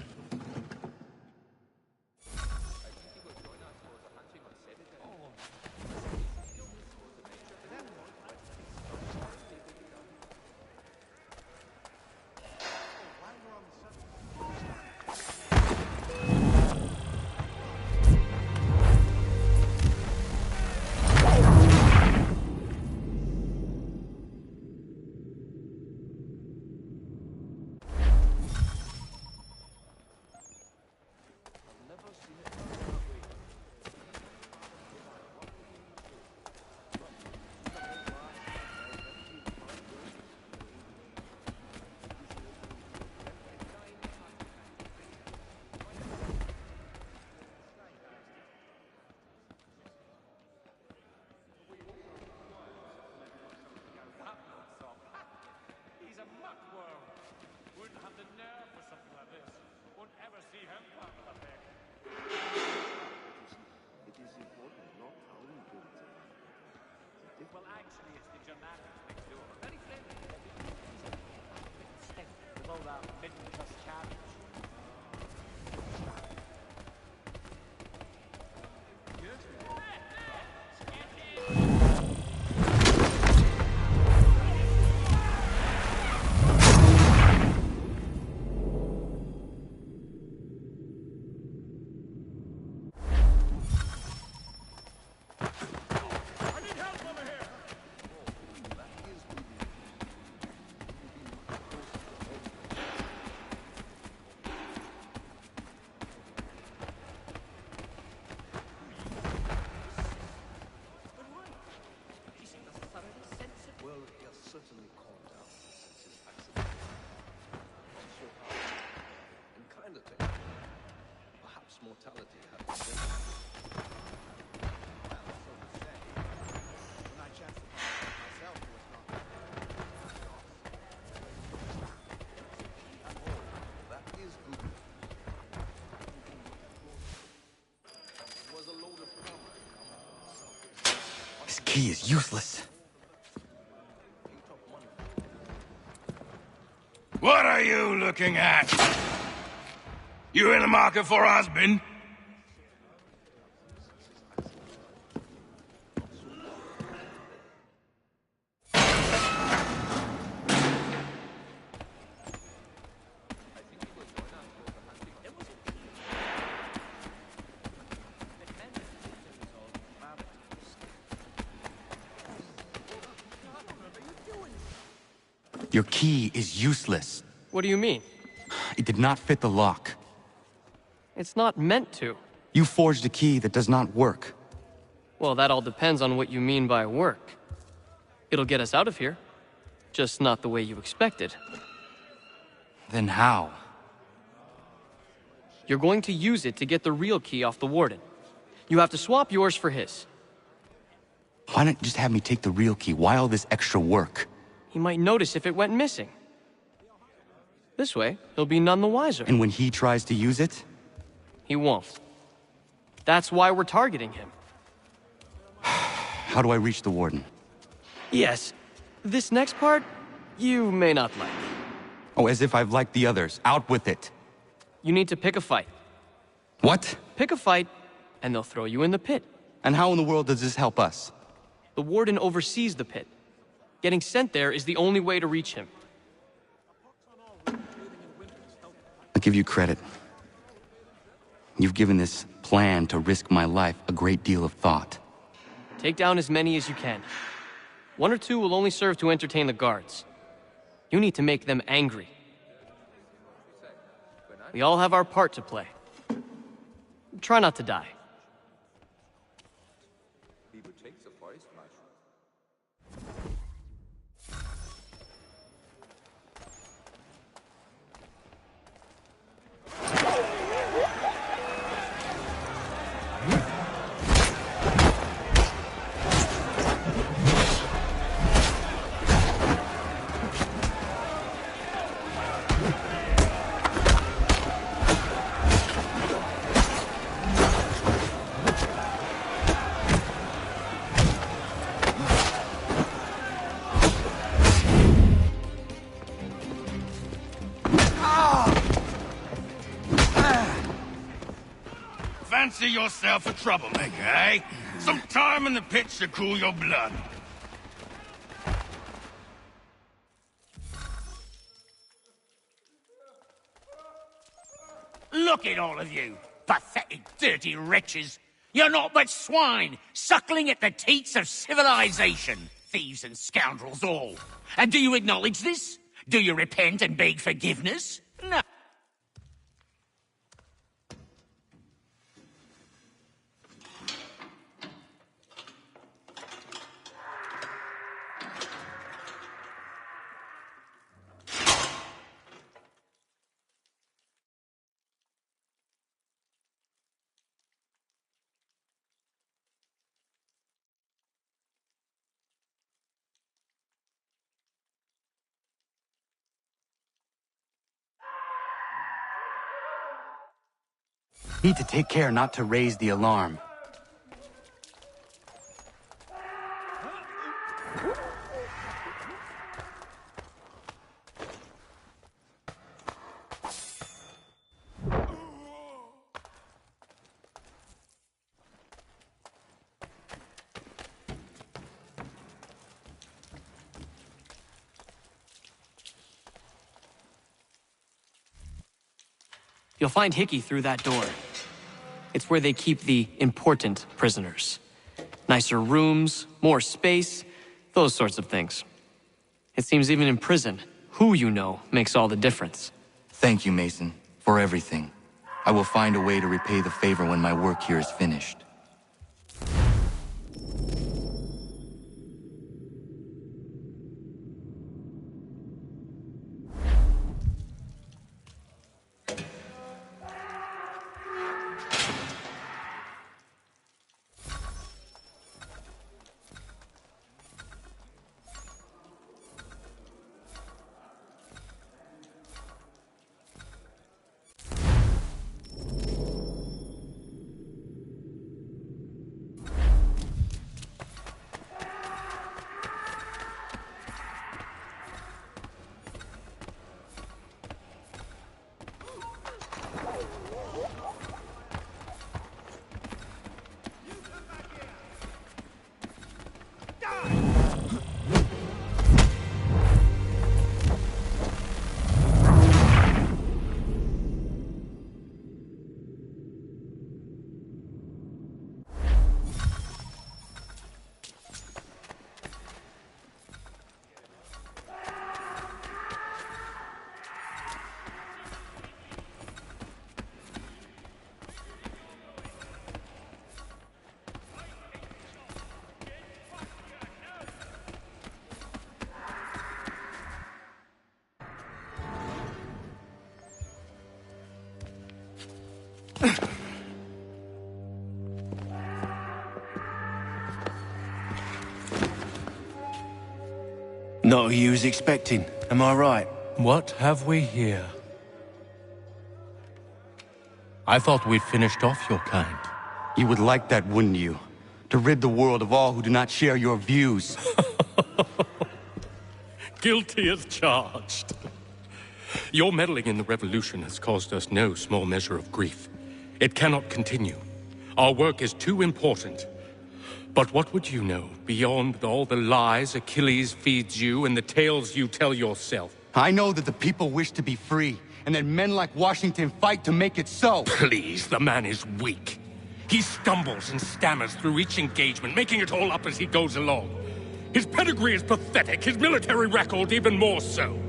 Well, actually, it's the Germanics next door. Very friendly. Stink with all that mid-crust cabbage. Mortality had been there. When I chanced upon myself was not. That is good. It was a load of promise. This key is useless. What are you looking at? You in the market for a husband? Your key is useless. What do you mean? It did not fit the lock. It's not meant to. You forged a key that does not work. Well, that all depends on what you mean by work. It'll get us out of here. Just not the way you expected. Then how? You're going to use it to get the real key off the Warden. You have to swap yours for his. Why not just have me take the real key? Why all this extra work? He might notice if it went missing. This way, he'll be none the wiser. And when he tries to use it? He won't. That's why we're targeting him. How do I reach the Warden? Yes. This next part, you may not like. Oh, as if I've liked the others. Out with it. You need to pick a fight. What? Pick a fight, and they'll throw you in the pit. And how in the world does this help us? The Warden oversees the pit. Getting sent there is the only way to reach him. I'll give you credit. You've given this plan to risk my life a great deal of thought. Take down as many as you can. 1 or 2 will only serve to entertain the guards. You need to make them angry. We all have our part to play. Try not to die. Fancy yourself a troublemaker, eh? Some time in the pits to cool your blood. Look at all of you, pathetic, dirty wretches. You're not but swine, suckling at the teats of civilization. Thieves and scoundrels all. And do you acknowledge this? Do you repent and beg forgiveness? No. Need to take care not to raise the alarm. You'll find Hickey through that door. It's where they keep the important prisoners. Nicer rooms, more space, those sorts of things. It seems even in prison, who you know makes all the difference. Thank you, Mason, for everything. I will find a way to repay the favor when my work here is finished. Not who you was expecting, am I right? What have we here? I thought we'd finished off your kind. You would like that, wouldn't you? To rid the world of all who do not share your views. Guilty as charged. Your meddling in the revolution has caused us no small measure of grief. It cannot continue. Our work is too important. But what would you know beyond all the lies Achilles feeds you and the tales you tell yourself? I know that the people wish to be free, and that men like Washington fight to make it so. Please, the man is weak. He stumbles and stammers through each engagement, making it all up as he goes along. His pedigree is pathetic, his military record even more so.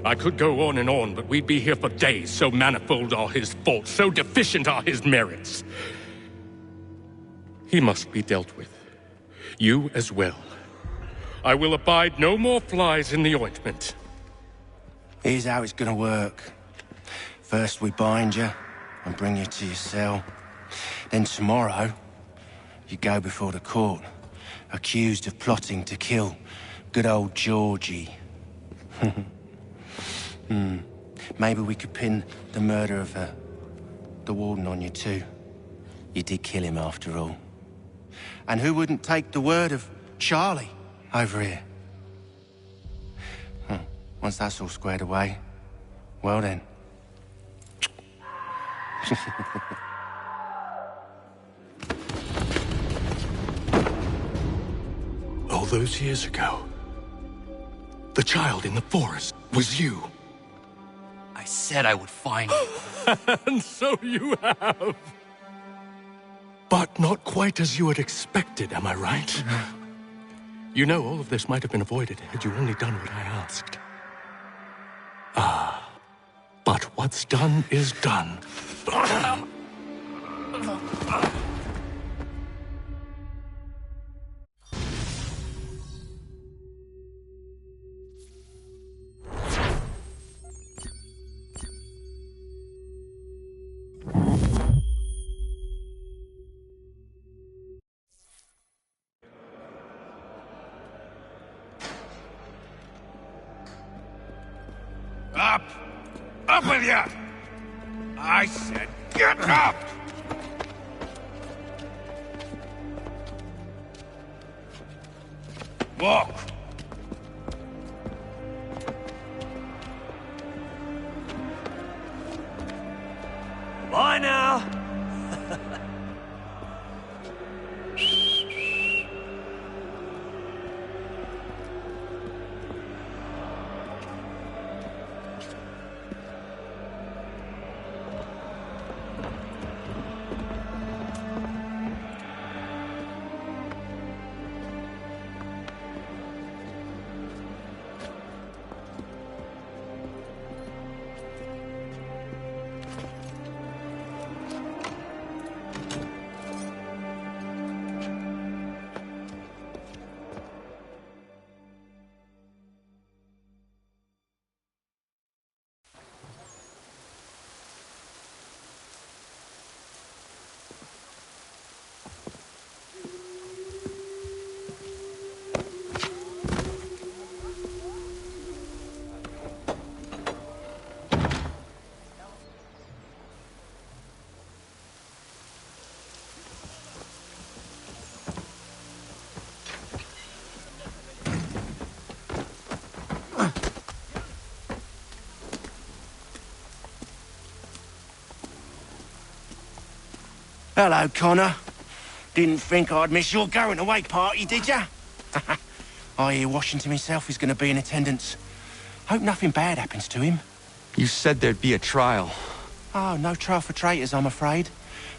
I could go on, but we'd be here for days, so manifold are his faults, so deficient are his merits. He must be dealt with. You as well. I will abide no more flies in the ointment. Here's how it's gonna work. First we bind you and bring you to your cell. Then tomorrow, you go before the court, accused of plotting to kill good old Georgie. Maybe we could pin the murder of the warden on you too. You did kill him after all. And who wouldn't take the word of Charlie over here? Once that's all squared away, well then. All those years ago, the child in the forest was you. I said I would find you. And so you have. But not quite as you had expected, am I right? You know, all of this might have been avoided had you only done what I asked. But what's done is done. Up! Up with you! I said get up! Walk! Bye now! Hello, Connor. Didn't think I'd miss your going away party, did ya? I hear Washington himself is going to be in attendance. Hope nothing bad happens to him. You said there'd be a trial. Oh, no trial for traitors, I'm afraid.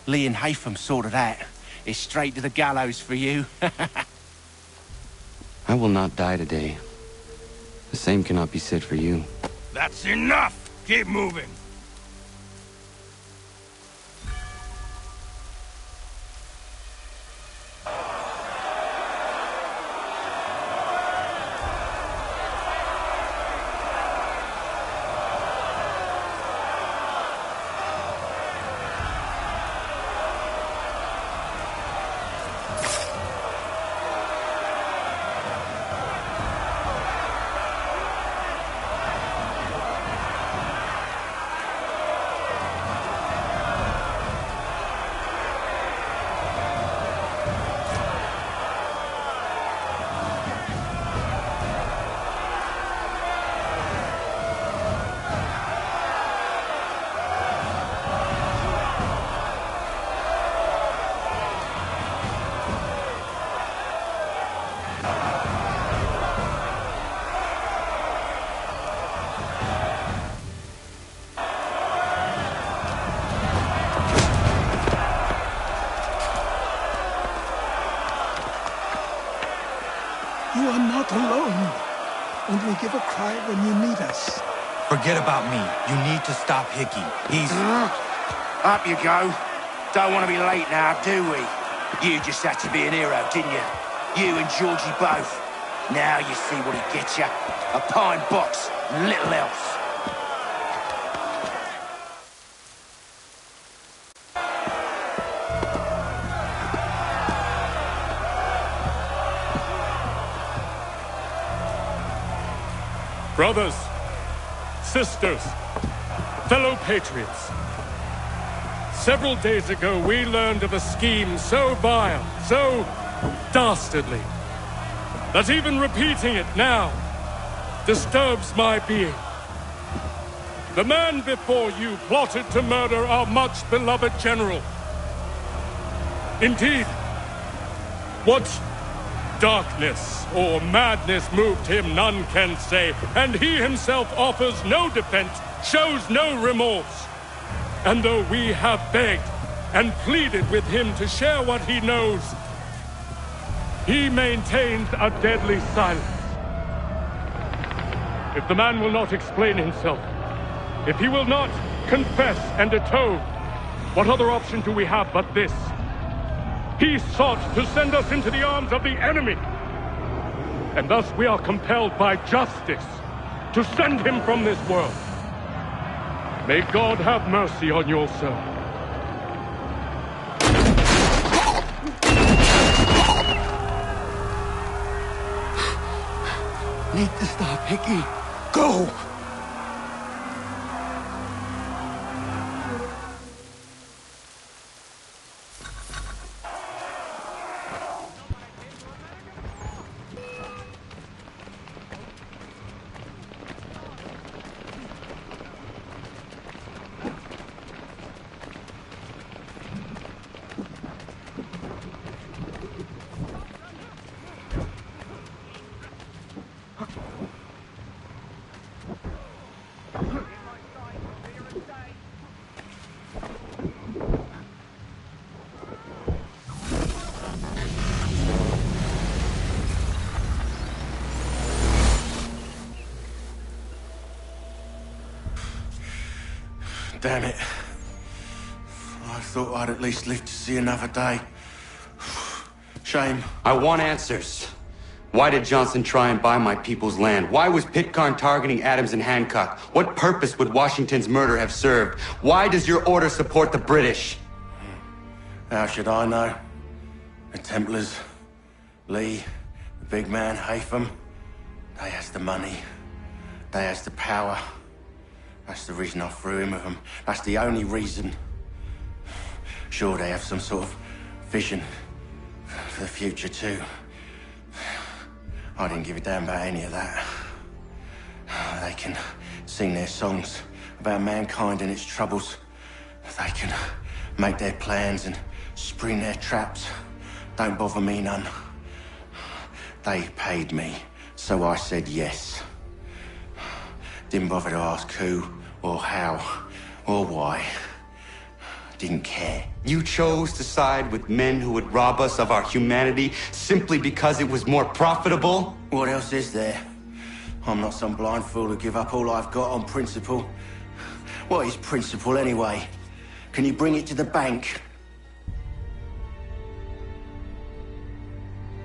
Lee and Haytham sorted that. It's straight to the gallows for you. I will not die today. The same cannot be said for you. That's enough! Keep moving! never cry when you need us. Forget about me. You need to stop Hickey. He's... Up you go. Don't want to be late now, do we? You just had to be an hero, didn't you? You and Georgie both. Now you see what he gets you. A pine box, little else. Brothers, sisters, fellow patriots. Several days ago, we learned of a scheme so vile, so dastardly, that even repeating it now disturbs my being. The man before you plotted to murder our much-beloved general. Indeed, what darkness or madness moved him, none can say, and he himself offers no defense, shows no remorse. And though we have begged and pleaded with him to share what he knows, he maintains a deadly silence. If the man will not explain himself, if he will not confess and atone, what other option do we have but this? He sought to send us into the arms of the enemy. And thus we are compelled by justice to send him from this world. May God have mercy on your soul. Need to stop Hickey. Go! Damn it. I thought I'd at least live to see another day. Shame. I want answers. Why did Johnson try and buy my people's land? Why was Pitcairn targeting Adams and Hancock? What purpose would Washington's murder have served? Why does your order support the British? How should I know? The Templars, Lee, the big man, Haytham, they has the money. They has the power. That's the reason I threw in with them. That's the only reason. Sure, they have some sort of vision for the future, too. I didn't give a damn about any of that. They can sing their songs about mankind and its troubles. They can make their plans and spring their traps. Don't bother me none. They paid me, so I said yes. Didn't bother to ask who, or how, or why. Didn't care. You chose to side with men who would rob us of our humanity simply because it was more profitable? What else is there? I'm not some blind fool to give up all I've got on principle. What is principle anyway? Can you bring it to the bank?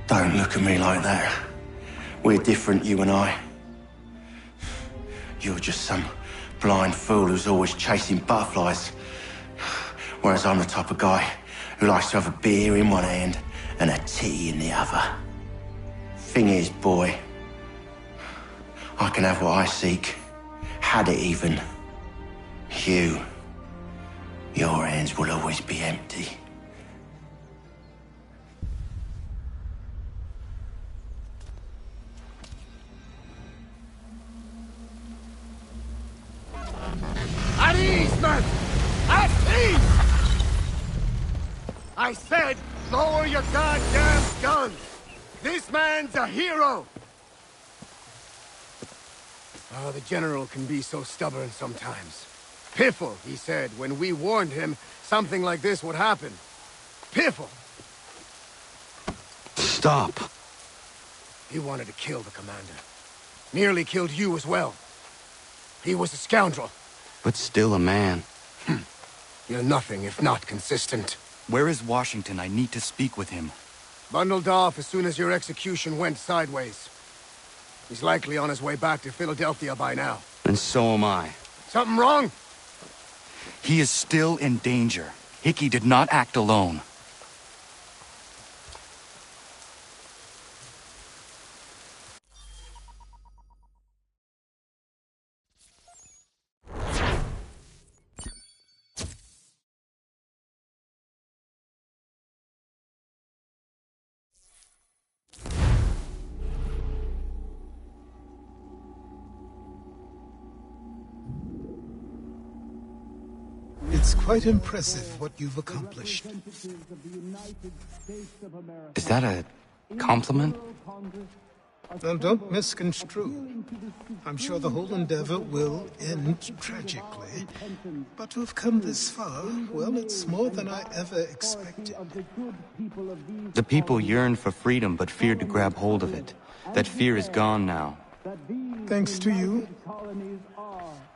Don't look at me like that. We're different, you and I. You're just some blind fool who's always chasing butterflies. Whereas I'm the type of guy who likes to have a beer in one hand and a tea in the other. Thing is, boy, I can have what I seek. Had it even. Your hands will always be empty. At ease, man! At ease! I said, lower your goddamn guns! This man's a hero! Oh, the General can be so stubborn sometimes. Piffle, he said, when we warned him something like this would happen. Piffle! Stop! He wanted to kill the commander. Nearly killed you as well. He was a scoundrel. But still a man. You're nothing if not consistent. Where is Washington? I need to speak with him. Bundled off as soon as your execution went sideways. He's likely on his way back to Philadelphia by now. And so am I. Something wrong? He is still in danger. Hickey did not act alone. It's quite impressive what you've accomplished. Is that a compliment? Now, don't misconstrue. I'm sure the whole endeavor will end tragically. But to have come this far, well, it's more than I ever expected. The people yearn for freedom but feared to grab hold of it. That fear is gone now. Thanks to you?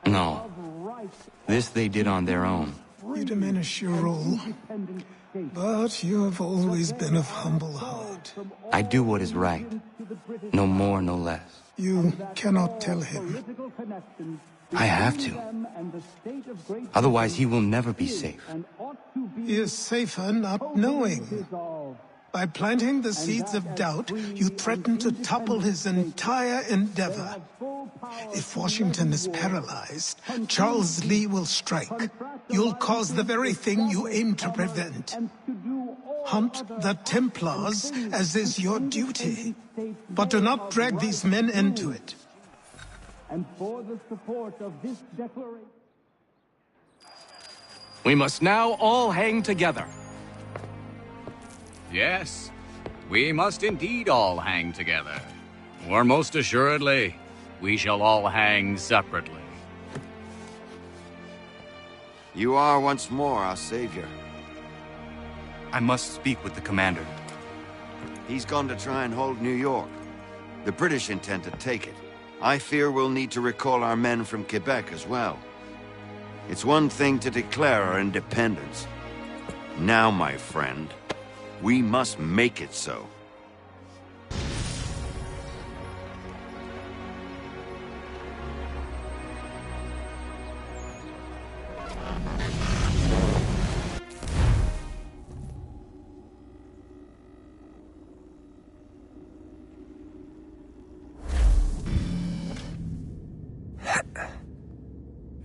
No. This they did on their own. You diminish your role. But you have always been of humble heart. I do what is right. No more, no less. You cannot tell him. I have to. Otherwise, he will never be safe. He is safer not knowing. By planting the seeds of doubt, you threaten to topple his entire endeavor. If Washington is paralyzed, Charles Lee will strike. You'll cause the very thing you aim to prevent. Hunt the Templars, as is your duty. But do not drag these men into it. And for the support of this declaration... We must now all hang together. Yes, we must indeed all hang together. Or most assuredly, we shall all hang separately. You are once more our savior. I must speak with the commander. He's gone to try and hold New York. The British intend to take it. I fear we'll need to recall our men from Quebec as well. It's one thing to declare our independence. Now, my friend, we must make it so.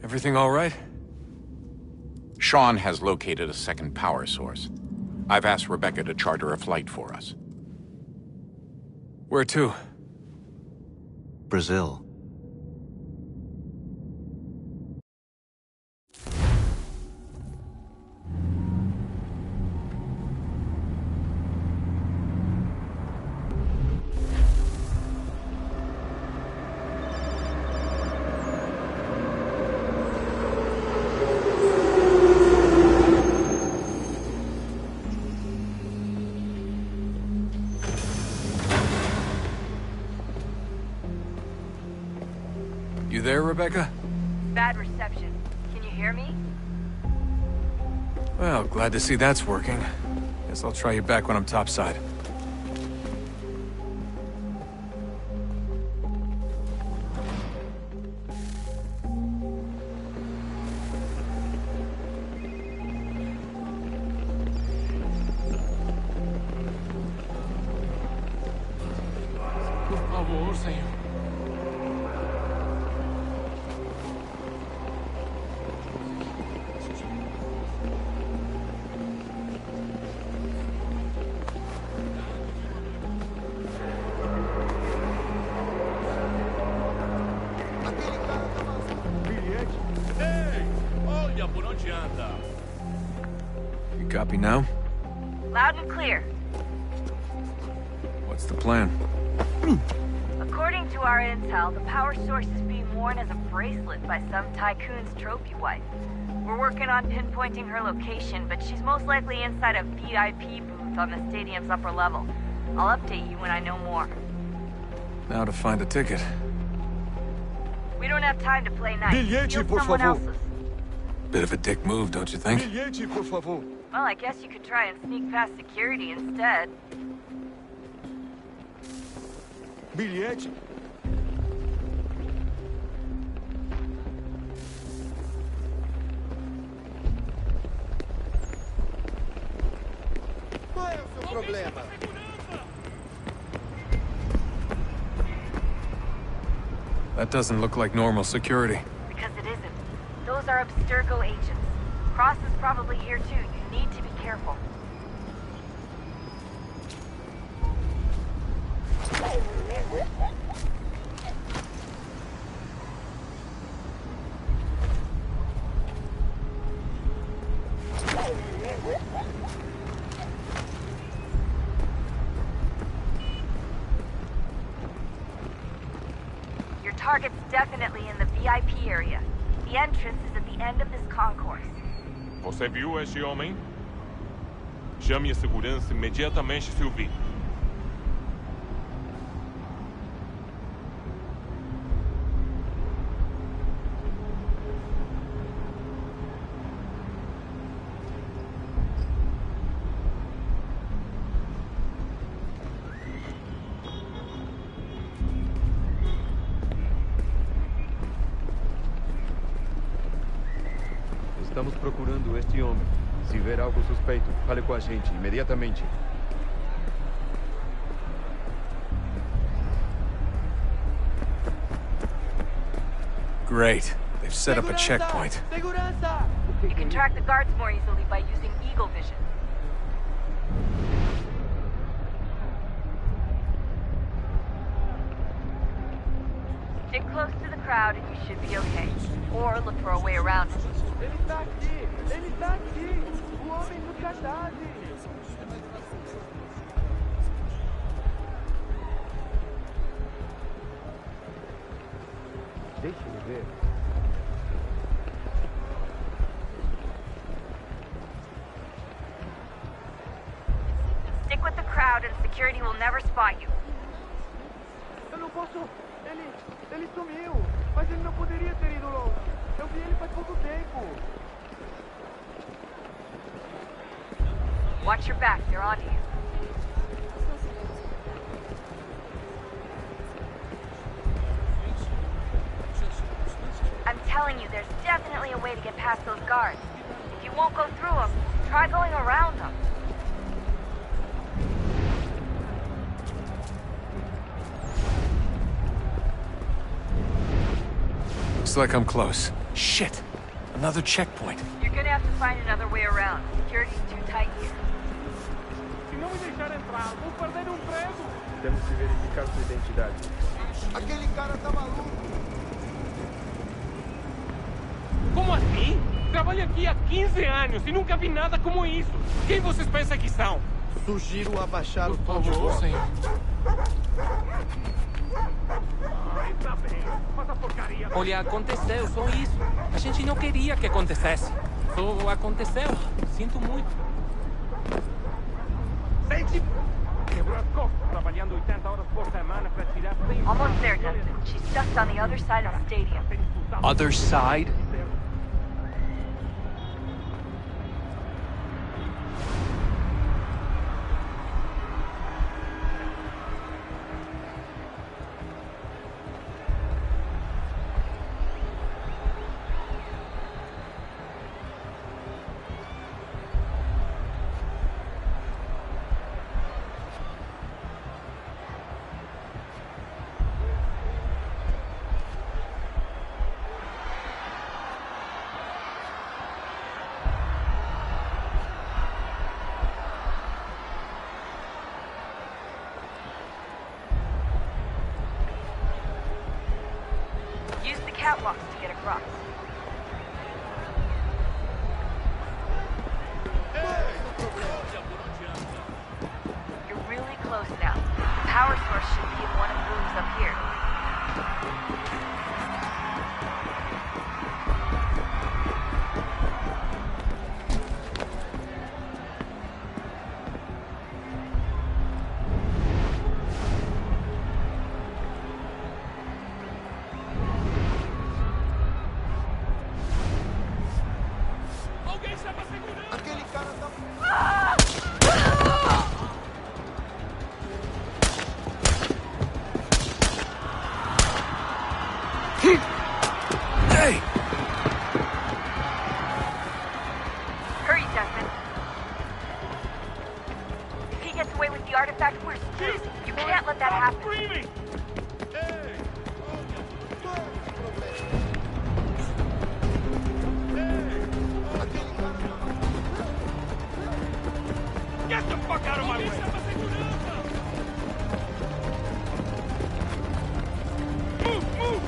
Everything all right? Sean has located a second power source. I've asked Rebecca to charter a flight for us. Where to? Brazil. You there, Rebecca? Bad reception. Can you hear me? Well, glad to see that's working. Guess I'll try you back when I'm topside. Por favor, Senhor. You copy now? Loud and clear. What's the plan? According to our intel, the power source is being worn as a bracelet by some tycoon's trophy wife. We're working on pinpointing her location, but she's most likely inside a VIP booth on the stadium's upper level. I'll update you when I know more. Now to find a ticket. We don't have time to play nice. Bilhete, Steal por someone favor. else's. Bit of a dick move, don't you think? Bilhete, por favor. Well, I guess you could try and sneak past security instead. Bilhete. Qual é o seu problema? That doesn't look like normal security. Because it isn't. Those are Abstergo agents. Cross is probably here too. You need to be careful. Your target's definitely in the VIP area. The entrance is at the end of this concourse. Você viu este homem? Chame a segurança imediatamente, Sylvie. Estamos procurando este homem. Se ver algo suspeito, fale com a gente imediatamente. Great. They've set up a checkpoint. You can track the guards more easily by using Eagle Vision. Stick close to the crowd and you should be okay. Or look for a way around it. Ele está aqui! Ele está aqui! O homem do cadáver! Deixe-me ver. Stick with the crowd and security will never spot you. Eu não posso... Ele sumiu! Mas ele não poderia ter ido longe! Eu vi ele faz pouco tempo! Watch your back, they're on you. I'm telling you, there's definitely a way to get past those guards. If you won't go through them, try going around them. Looks like I'm close. Shit! Another checkpoint. You're gonna have to find another way around. Security's too tight here. Se não me deixar entrar, vou perder preso! Temos que verificar sua identidade. Aquele cara tá maluco! Como assim? Trabalho aqui há 15 anos e nunca vi nada como isso. Quem vocês pensam que são? Sugiro abaixar o tom de favor, voz. senhor. Ai, tá bem. Mas a porcaria... Olha, aconteceu, só isso. A gente não queria que acontecesse. Só aconteceu. Sinto muito. Sente! Quebrou as costas trabalhando 80 horas por semana para tirar... Almost there, Dustin. She's stuck on the other side of the stadium. Other side? fact, we're screwed. You can't let that happen. Screaming! Get the fuck out of my way! Move, move!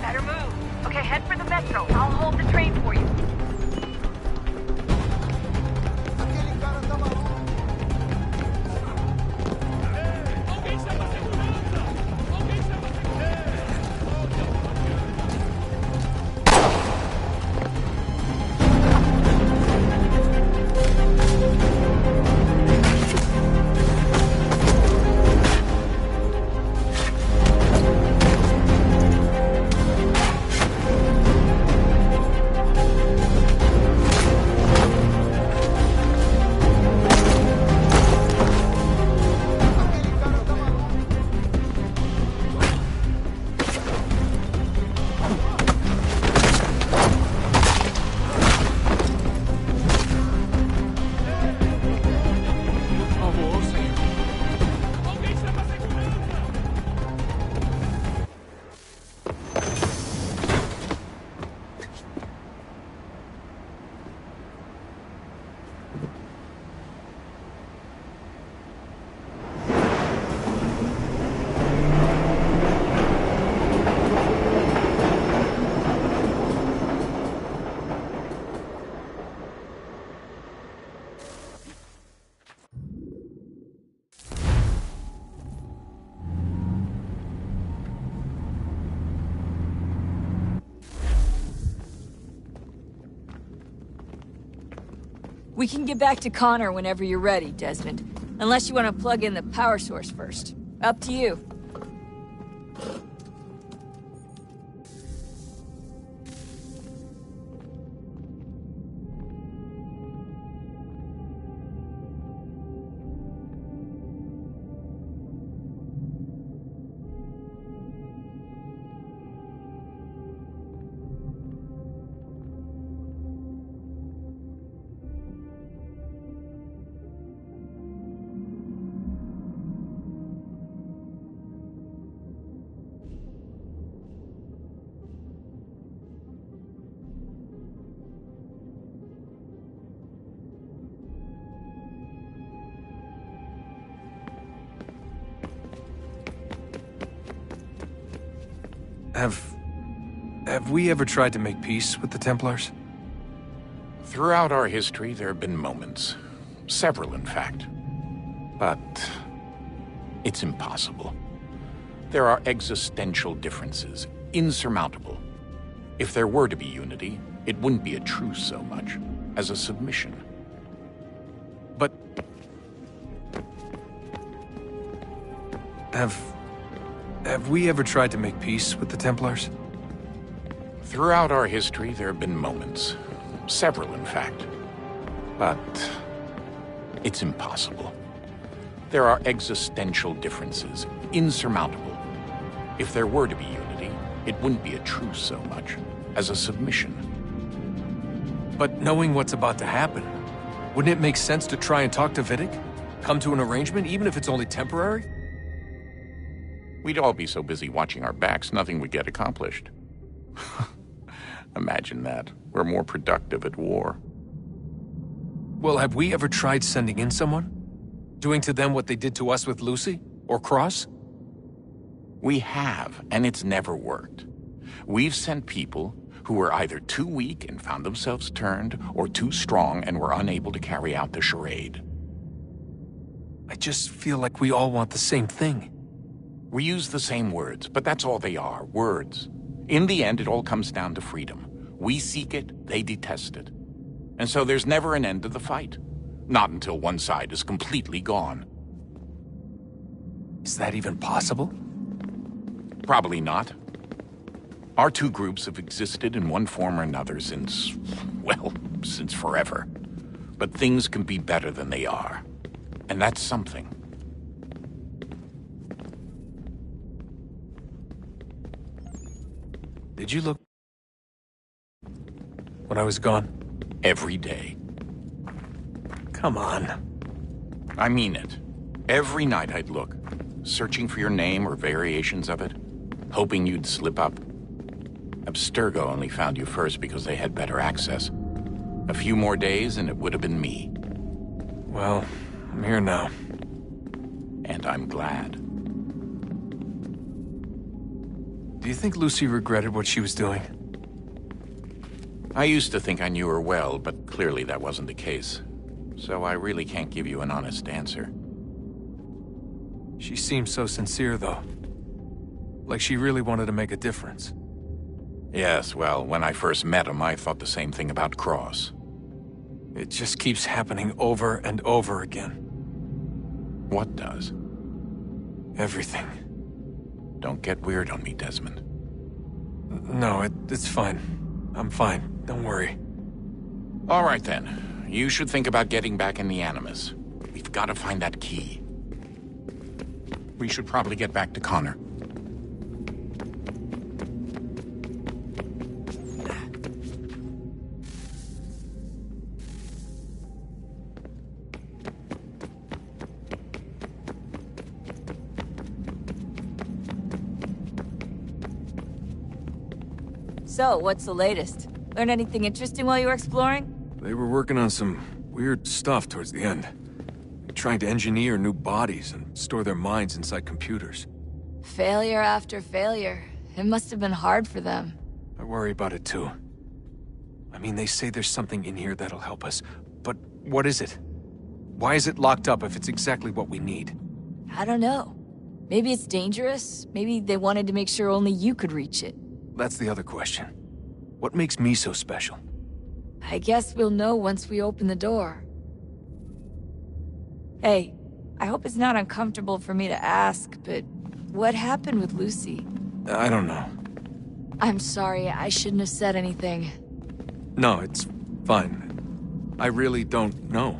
Better move. Okay, head for the metro. I'll hold the train for you. We can get back to Connor whenever you're ready, Desmond. Unless you want to plug in the power source first. Up to you. Have we ever tried to make peace with the Templars? Throughout our history, there have been moments. Several, in fact. But it's impossible. There are existential differences, insurmountable. If there were to be unity, it wouldn't be a truce so much as a submission. But Have we ever tried to make peace with the Templars? Throughout our history, there have been moments. Several, in fact. But it's impossible. There are existential differences, insurmountable. If there were to be unity, it wouldn't be a truce so much as a submission. But knowing what's about to happen, wouldn't it make sense to try and talk to Vidic? Come to an arrangement, even if it's only temporary? We'd all be so busy watching our backs, nothing would get accomplished. Imagine that. We're more productive at war. Well, have we ever tried sending in someone? Doing to them what they did to us with Lucy? Or Cross? We have, and it's never worked. We've sent people who were either too weak and found themselves turned, or too strong and were unable to carry out the charade. I just feel like we all want the same thing. We use the same words, but that's all they are, words. In the end, it all comes down to freedom. We seek it, they detest it. And so there's never an end to the fight. Not until one side is completely gone. Is that even possible? Probably not. Our two groups have existed in one form or another since, well, since forever. But things can be better than they are. And that's something. Did you look when I was gone? Every day. Come on. I mean it. Every night I'd look, searching for your name or variations of it, hoping you'd slip up. Abstergo only found you first because they had better access. A few more days and it would have been me. Well, I'm here now. And I'm glad. Do you think Lucy regretted what she was doing? I used to think I knew her well, but clearly that wasn't the case. So I really can't give you an honest answer. She seemed so sincere, though. Like she really wanted to make a difference. Yes, well, when I first met him, I thought the same thing about Cross. It just keeps happening over and over again. What does? Everything. Don't get weird on me, Desmond. No, it's fine. I'm fine. Don't worry. All right, then. You should think about getting back in the Animus. We've got to find that key. We should probably get back to Connor. So, what's the latest? Learn anything interesting while you were exploring? They were working on some weird stuff towards the end. Trying to engineer new bodies and store their minds inside computers. Failure after failure. It must have been hard for them. I worry about it too. I mean, they say there's something in here that'll help us, but what is it? Why is it locked up if it's exactly what we need? I don't know. Maybe it's dangerous. Maybe they wanted to make sure only you could reach it. That's the other question. What makes me so special? I guess we'll know once we open the door. Hey, I hope it's not uncomfortable for me to ask, but what happened with Lucy? I don't know. I'm sorry, I shouldn't have said anything. No, it's fine. I really don't know.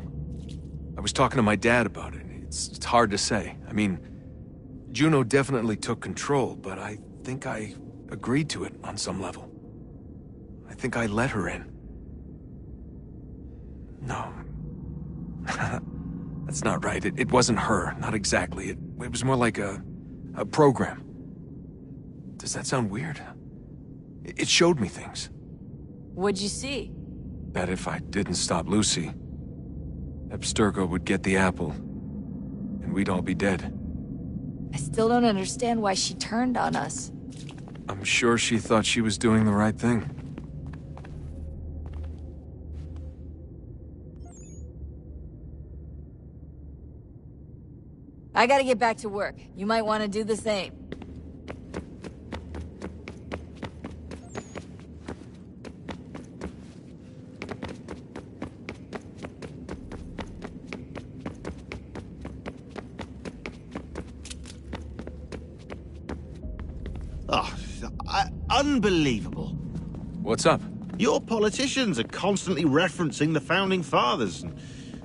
I was talking to my dad about it. It's hard to say. I mean, Juno definitely took control, but I think I agreed to it on some level. I think I let her in. No. That's not right. It wasn't her. Not exactly. It was more like a program. Does that sound weird? It showed me things. What'd you see? That if I didn't stop Lucy, Abstergo would get the apple, and we'd all be dead. I still don't understand why she turned on us. I'm sure she thought she was doing the right thing. I gotta get back to work. You might want to do the same. Unbelievable. What's up? Your politicians are constantly referencing the Founding Fathers and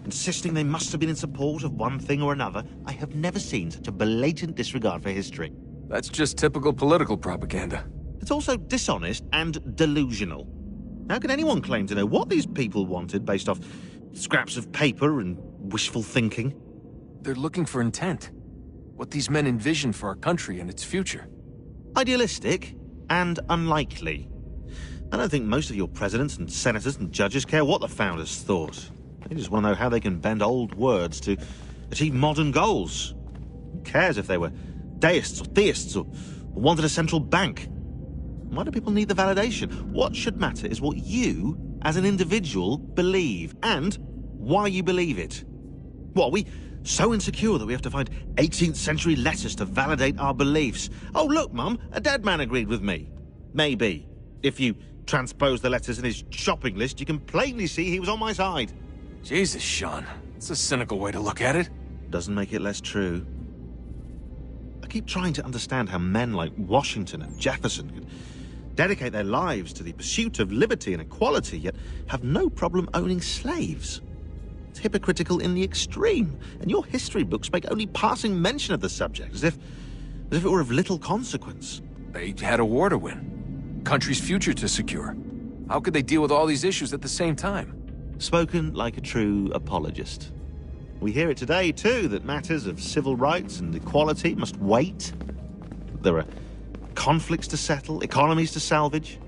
insisting they must have been in support of one thing or another. I have never seen such a blatant disregard for history. That's just typical political propaganda. It's also dishonest and delusional. How can anyone claim to know what these people wanted based off scraps of paper and wishful thinking? They're looking for intent. What these men envisioned for our country and its future. Idealistic and unlikely. I don't think most of your presidents and senators and judges care what the founders thought. They just want to know how they can bend old words to achieve modern goals. Who cares if they were deists or theists or wanted a central bank? Why do people need the validation? What should matter is what you, as an individual, believe, and why you believe it. What, are we so insecure that we have to find 18th century letters to validate our beliefs? Oh, look, Mum, a dead man agreed with me. Maybe. If you transpose the letters in his shopping list, you can plainly see he was on my side. Jesus, Sean. It's a cynical way to look at it. Doesn't make it less true. I keep trying to understand how men like Washington and Jefferson could dedicate their lives to the pursuit of liberty and equality, yet have no problem owning slaves. It's hypocritical in the extreme, and your history books make only passing mention of the subject, as if it were of little consequence. They had a war to win. Country's future to secure. How could they deal with all these issues at the same time? Spoken like a true apologist. We hear it today, too, that matters of civil rights and equality must wait. There are conflicts to settle, economies to salvage.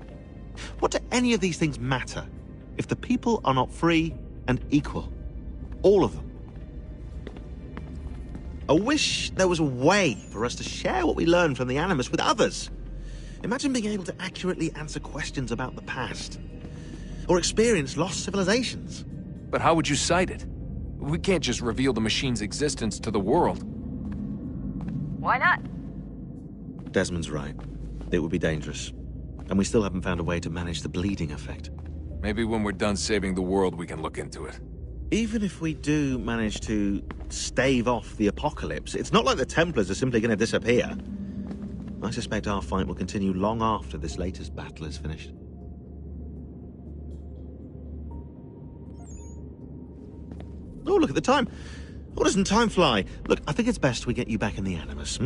What do any of these things matter if the people are not free and equal? All of them. I wish there was a way for us to share what we learned from the Animus with others. Imagine being able to accurately answer questions about the past, or experience lost civilizations. But how would you cite it? We can't just reveal the machine's existence to the world. Why not? Desmond's right. It would be dangerous. And we still haven't found a way to manage the bleeding effect. Maybe when we're done saving the world, we can look into it. Even if we do manage to stave off the apocalypse, it's not like the Templars are simply going to disappear. I suspect our fight will continue long after this latest battle is finished. Oh, look at the time. Oh, doesn't time fly? Look, I think it's best we get you back in the Animus,